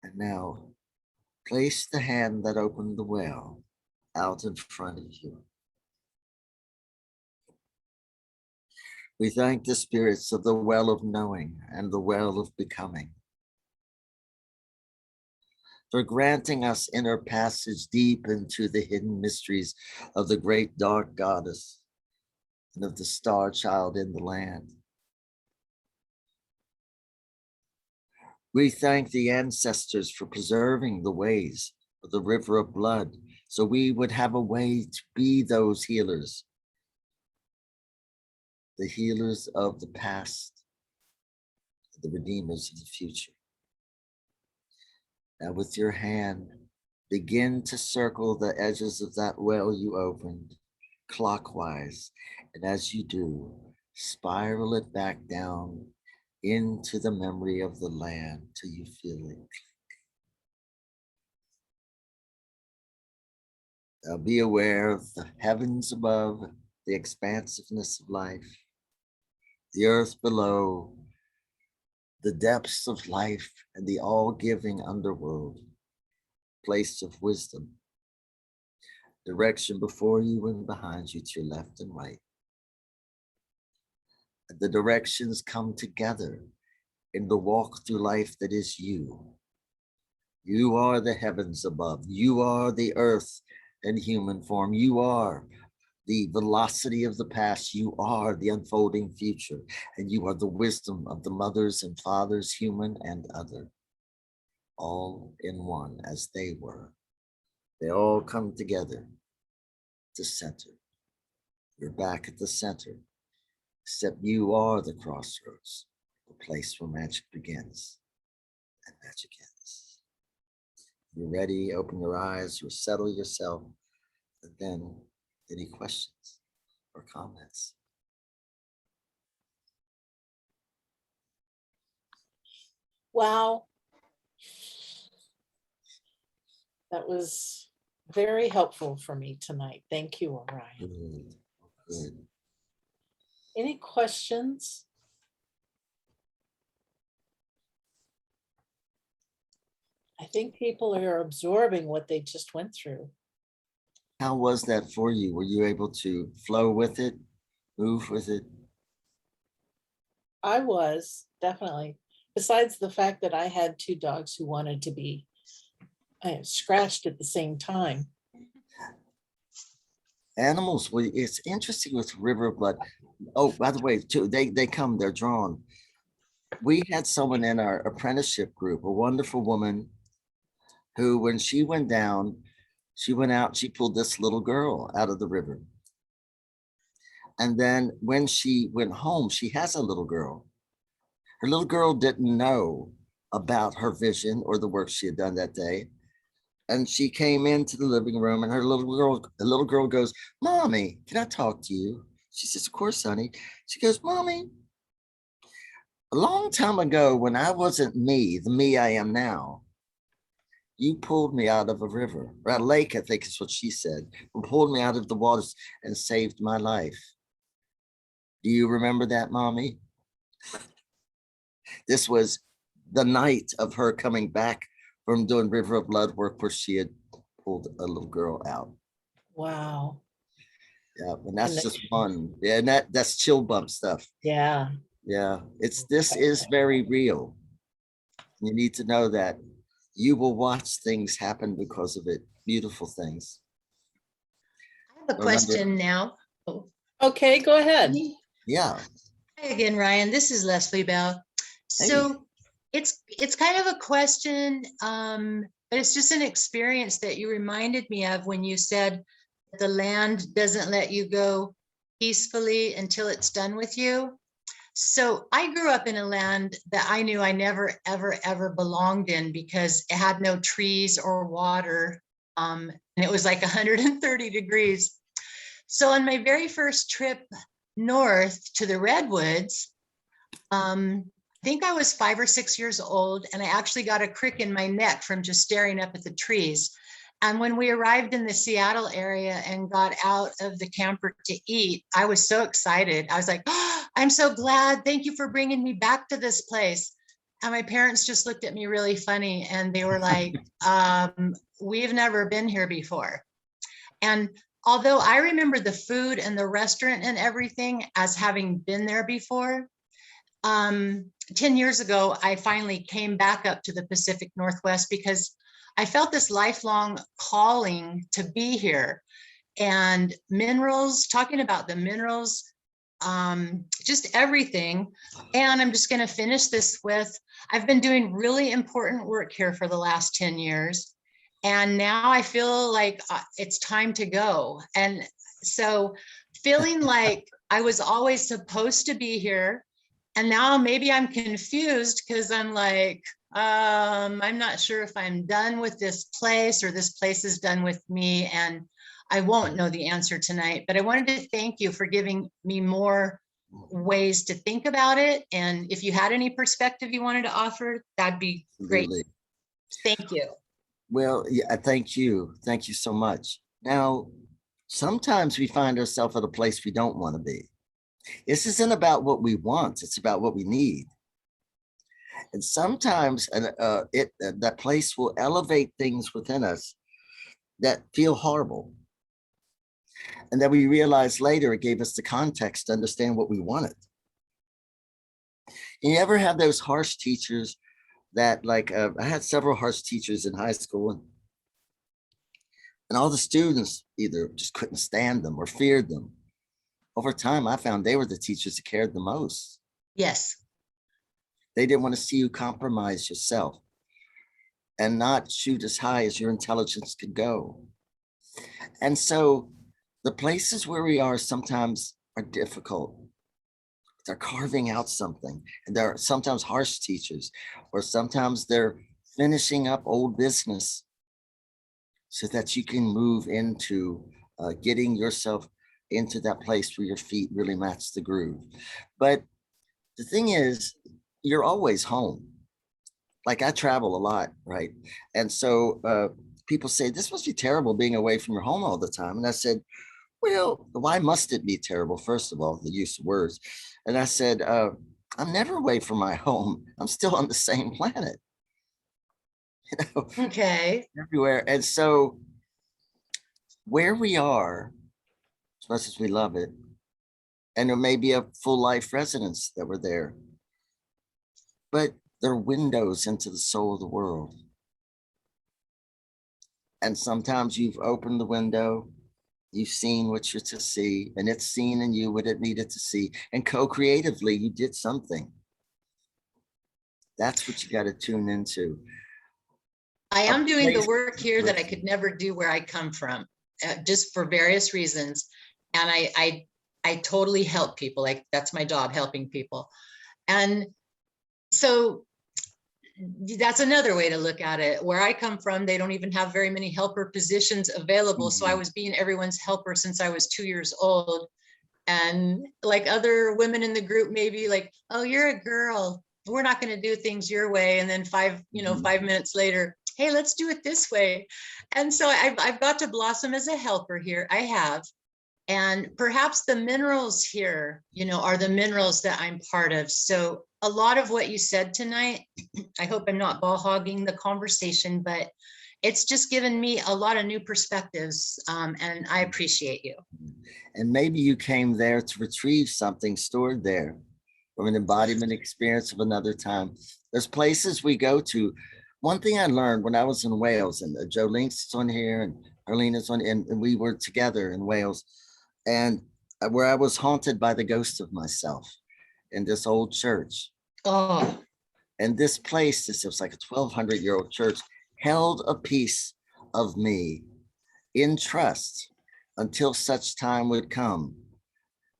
And now, place the hand that opened the well out in front of you. We thank the spirits of the well of knowing and the well of becoming for granting us inner passage deep into the hidden mysteries of the great dark goddess and of the star child in the land. We thank the ancestors for preserving the ways of the river of blood so we would have a way to be those healers, the healers of the past, the redeemers of the future. Now with your hand, begin to circle the edges of that well you opened clockwise. And as you do, spiral it back down into the memory of the land till you feel it. Now be aware of the heavens above, the expansiveness of life, the earth below, the depths of life, and the all-giving underworld, place of wisdom, direction before you and behind you to your left and right. And the directions come together in the walk through life that is you. You are the heavens above. You are the earth in human form. You are the velocity of the past. You are the unfolding future. And you are the wisdom of the mothers and fathers, human and other, all in one as they were. They all come together to center. You're back at the center, except you are the crossroads, the place where magic begins and magic ends. You're ready, open your eyes, or settle yourself, and then any questions or comments? Wow. That was very helpful for me tonight. Thank you, Orion. Good, good. Any questions? I think people are absorbing what they just went through. How was that for you? Were you able to flow with it, move with it? I was definitely, besides the fact that I had two dogs who wanted to be scratched at the same time. Animals, well, it's interesting with river blood. Oh, by the way, too, they come, they're drawn. We had someone in our apprenticeship group, a wonderful woman who, when she went down, she went out, she pulled this little girl out of the river. And then when she went home, she has a little girl. Her little girl didn't know about her vision or the work she had done that day. And she came into the living room and the little girl goes, "Mommy, can I talk to you?" She says, "Of course, honey." She goes, "Mommy, a long time ago when I wasn't me, the me I am now, you pulled me out of a river, or a lake, I think is what she said, and pulled me out of the waters and saved my life. Do you remember that, Mommy?" This was the night of her coming back from doing River of Blood work where she had pulled a little girl out. Wow. Yeah, and that's And just one. Yeah, and that's chill bump stuff. yeah. Yeah, this is very real. You need to know that you will watch things happen because of it. Beautiful things. I have a Remember- question now. Oh, Okay, go ahead. Yeah. Hi again, Ryan. This is Leslie Bell. So it's kind of a question, but it's just an experience that you reminded me of when you said that the land doesn't let you go peacefully until it's done with you. So I grew up in a land that I knew I never, ever, ever belonged in because it had no trees or water. And it was like 130 degrees. So on my very first trip north to the Redwoods, I think I was 5 or 6 years old, and I actually got a crick in my neck from just staring up at the trees. And when we arrived in the Seattle area and got out of the camper to eat, I was so excited. I was like, "Oh, I'm so glad. Thank you for bringing me back to this place." And my parents just looked at me really funny, and they were like, "We've never been here before." And although I remember the food and the restaurant and everything as having been there before, 10 years ago, I finally came back up to the Pacific Northwest because I felt this lifelong calling to be here. And minerals, talking about the minerals, just everything. And I'm just going to finish this with, I've been doing really important work here for the last 10 years. And now I feel like it's time to go. And so feeling like I was always supposed to be here. And now maybe I'm confused because I'm like, I'm not sure if I'm done with this place or this place is done with me. And I won't know the answer tonight, but I wanted to thank you for giving me more ways to think about it. And if you had any perspective you wanted to offer, that'd be great. Absolutely. Thank you. Well, yeah, thank you. Thank you so much. Now, sometimes we find ourselves at a place we don't want to be. This isn't about what we want, it's about what we need. And sometimes that place will elevate things within us that feel horrible. And then we realize later it gave us the context to understand what we wanted. And you ever have those harsh teachers that, like, I had several harsh teachers in high school, and all the students either just couldn't stand them or feared them. Over time, I found they were the teachers that cared the most. Yes. They didn't want to see you compromise yourself and not shoot as high as your intelligence could go. And so the places where we are sometimes are difficult. They're carving out something, and they're sometimes harsh teachers, or sometimes they're finishing up old business so that you can move into getting yourself into that place where your feet really match the groove. But the thing is, you're always home. Like, I travel a lot, right? And so people say, "This must be terrible being away from your home all the time." And I said, "Well, why must it be terrible?" First of all, the use of words. And I said, "I'm never away from my home. I'm still on the same planet." you know, Okay. everywhere. And so where we are, as much as we love it, and there may be a full life residence that were there, but they're windows into the soul of the world. And sometimes you've opened the window, you've seen what you're to see, and it's seen in you what it needed to see. And co-creatively, you did something. That's what you got to tune into. I am doing the place- work here that I could never do where I come from, just for various reasons. And I totally help people. Like, that's my job, helping people. And so that's another way to look at it. Where I come from, they don't even have very many helper positions available. So I was being everyone's helper since I was 2 years old. And like other women in the group, maybe like, oh, you're a girl, we're not going to do things your way. And then 5 minutes later, hey, let's do it this way. And so I've got to blossom as a helper here. I have. And perhaps the minerals here, are the minerals that I'm part of. So a lot of what you said tonight, I hope I'm not ball hogging the conversation, but it's just given me a lot of new perspectives, and I appreciate you. And maybe you came there to retrieve something stored there from an embodiment experience of another time. There's places we go to. One thing I learned when I was in Wales, and Joe Links is on here, and Arlene is on, and we were together in Wales, and where I was haunted by the ghost of myself in this old church. Oh, And this place, this was like a 1,200-year-old church, held a piece of me in trust until such time would come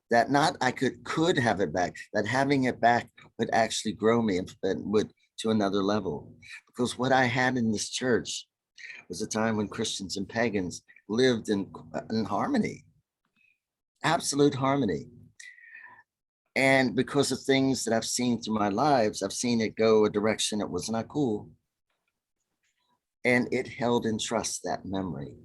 that not I could have it back, that having it back would actually grow me and would to another level. Because what I had in this church was a time when Christians and pagans lived in harmony, absolute harmony. And because of things that I've seen through my lives, I've seen it go a direction that was not cool. And it held in trust that memory.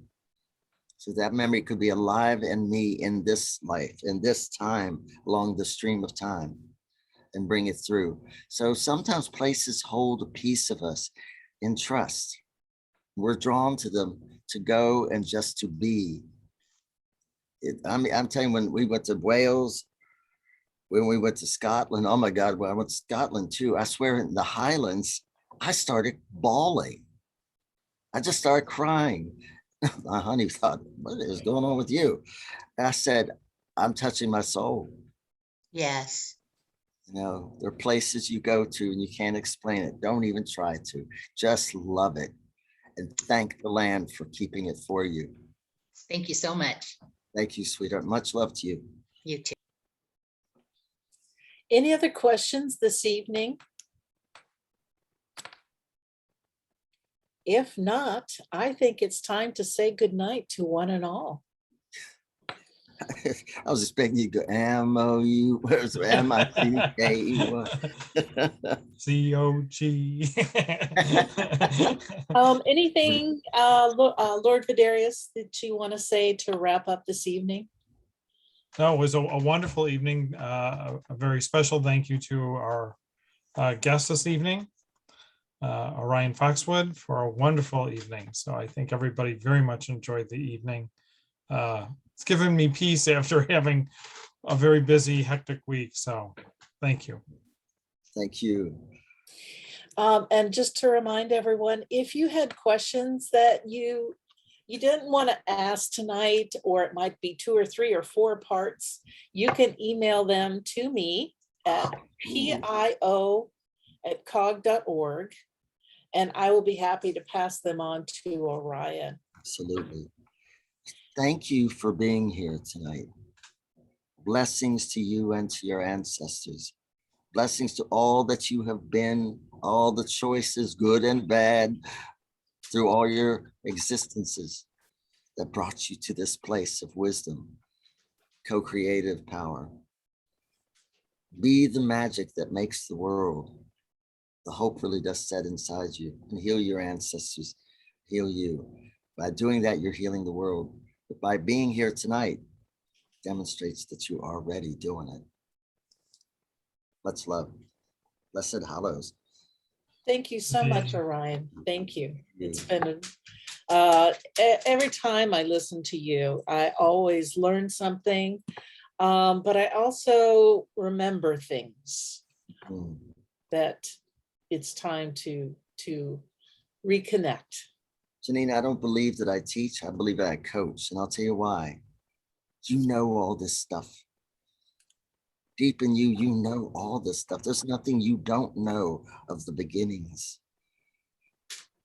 So that memory could be alive in me in this life, in this time, along the stream of time, and bring it through. So sometimes places hold a piece of us in trust. We're drawn to them to go and just to be. I'm telling you, when we went to Wales, when we went to Scotland, oh my God, when I went to Scotland too, I swear in the Highlands, I started bawling. I just started crying. My honey thought, what is going on with you? And I said, I'm touching my soul. yes. There are places you go to and you can't explain it. Don't even try to. Just love it and thank the land for keeping it for you. Thank you so much. Thank you, sweetheart. Much love to you. You too. Any other questions this evening? If not, I think it's time to say goodnight to one and all. I was expecting you to go M-O-U, where's M-I-C-K-E? C-O-G. Anything, Lord Vidarius, that you want to say to wrap up this evening? No, it was a wonderful evening. A very special thank you to our guest this evening, Orion Foxwood, for a wonderful evening. So I think everybody very much enjoyed the evening. It's given me peace after having a very busy, hectic week. So thank you. Thank you. And just to remind everyone, if you had questions that you didn't want to ask tonight, or it might be 2 or 3 or 4 parts, you can email them to me at pio@cog.org, and I will be happy to pass them on to Orion. Absolutely. Thank you for being here tonight. Blessings to you and to your ancestors. Blessings to all that you have been, all the choices, good and bad, through all your existences that brought you to this place of wisdom, co-creative power. Be the magic that makes the world. The hope really does set inside you, and heal your ancestors, heal you. By doing that, you're healing the world. But by being here tonight, demonstrates that you are already doing it. Much love. Blessed Hallows. Thank you so much, Yeah. Orion. Thank you. It's Yeah. been, every time I listen to you, I always learn something. But I also remember things Mm. that it's time to reconnect. Janine, I don't believe that I teach. I believe that I coach. And I'll tell you why. You know all this stuff. Deep in you, you know all this stuff. There's nothing you don't know of the beginnings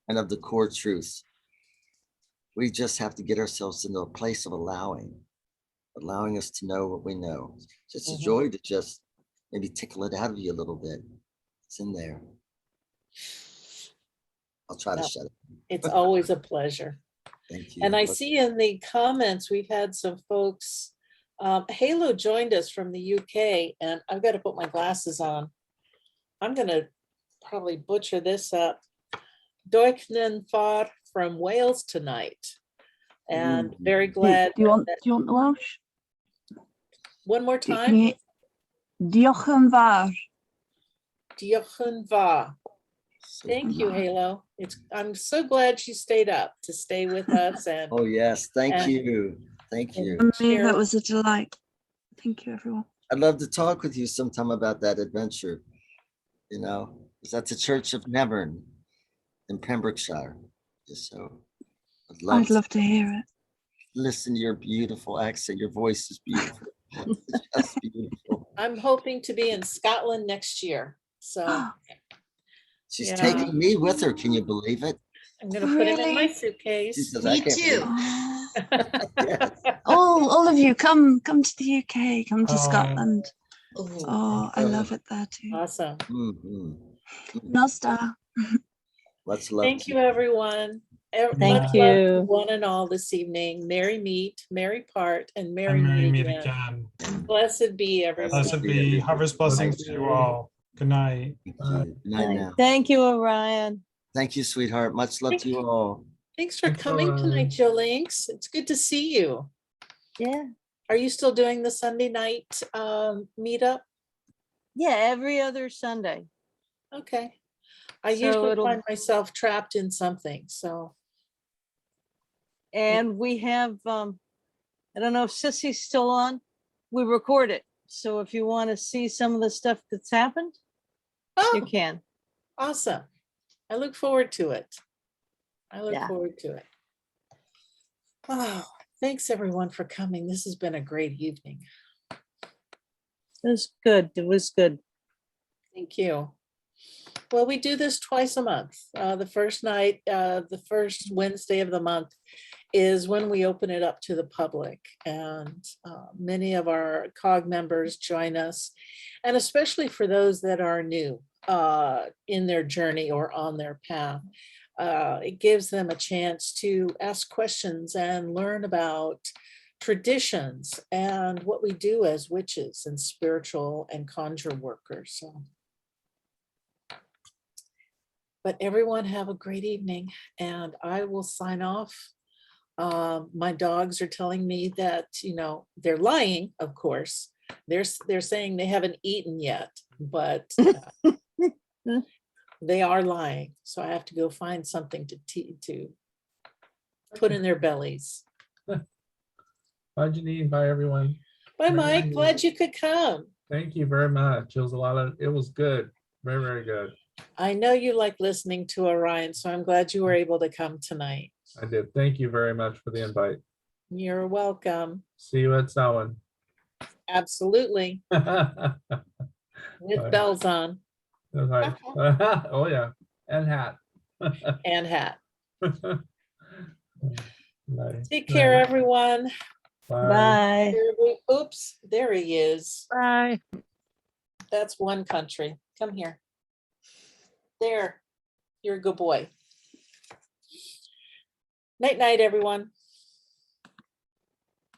and of the core truth. We just have to get ourselves into a place of allowing us to know what we know. It's just a Mhm. joy to just maybe tickle it out of you a little bit. It's in there. I'll try to No. shut it. It's always a pleasure. Thank you. And I see in the comments, we've had some folks, Halo joined us from the UK, and I've got to put my glasses on. I'm gonna probably butcher this up. Doiknen Far from Wales tonight. And very glad. Do you want that- the Welsh? One more Can time. you- Diolch yn fawr. Diolch yn fawr. So- Thank you, Halo. I'm so glad she stayed up to stay with us and Oh, yes. Thank And- you. Thank you. For me, Share- that was a delight. Thank you, everyone. I'd love to talk with you sometime about that adventure. You know, 'cause that's a church of Nevern in Pembrokeshire. Just so I'd love to hear it. listen to your beautiful accent. Your voice is beautiful. It's just beautiful. I'm hoping to be in Scotland next year. So She's Yeah. taking me with her. Can you believe it? I'm gonna put it in my Really? She suitcase. says, Me I can't too. believe Oh, Yes. all of you, come to the UK, come to Oh. Scotland. Oh, Oh, I love it there too. Awesome. Mhm. Nasta. Much love. Thank to you, everyone. Thank Much love to you. one and all this evening. Merry meet, merry part, and merry And Mary meet meet again. again. Blessed be everyone. Blessed be, harvest blessings to you all. Good night. Thank you. Good night now. Thank you, Orion. Thank you, sweetheart. Much love to you all. Thanks for Thanks, coming Orion. tonight, Joe Links. It's good to see you. Yeah, Are you still doing the Sunday night meetup? yeah, every other Sunday. Okay. I So usually it'll- find myself trapped in something, so. And we have, I don't know if Sissy's still on. We record it. So if you want to see some of the stuff that's happened, you Oh, can. awesome. I look forward to it. I look Yeah. forward to it. Oh, thanks everyone for coming. This has been a great evening. It was good. It was good. Thank you. Well, we do this twice a month. The first night, the first Wednesday of the month is when we open it up to the public. And many of our CoG members join us. And especially for those that are new in their journey or on their path, it gives them a chance to ask questions and learn about traditions and what we do as witches and spiritual and conjure workers. So. But everyone have a great evening and I will sign off. My dogs are telling me that, you know, they're lying, of course. They're saying they haven't eaten yet, but they are lying. So I have to go find something to put in their bellies. Bye, Janine. Bye, everyone. Bye, Mike. Glad you could come. Thank you very much. It was good. Very, very good. I know you like listening to Orion, so I'm glad you were able to come tonight. I did. Thank you very much for the invite. You're welcome. See you at Samhain. Absolutely. With Bye. bells on Right. Oh, yeah. And hat. and hat. Bye. Take care, Bye. everyone. Bye. Oops, there he is. Bye. That's one country. Come here. There. You're a good boy. Night, night, everyone.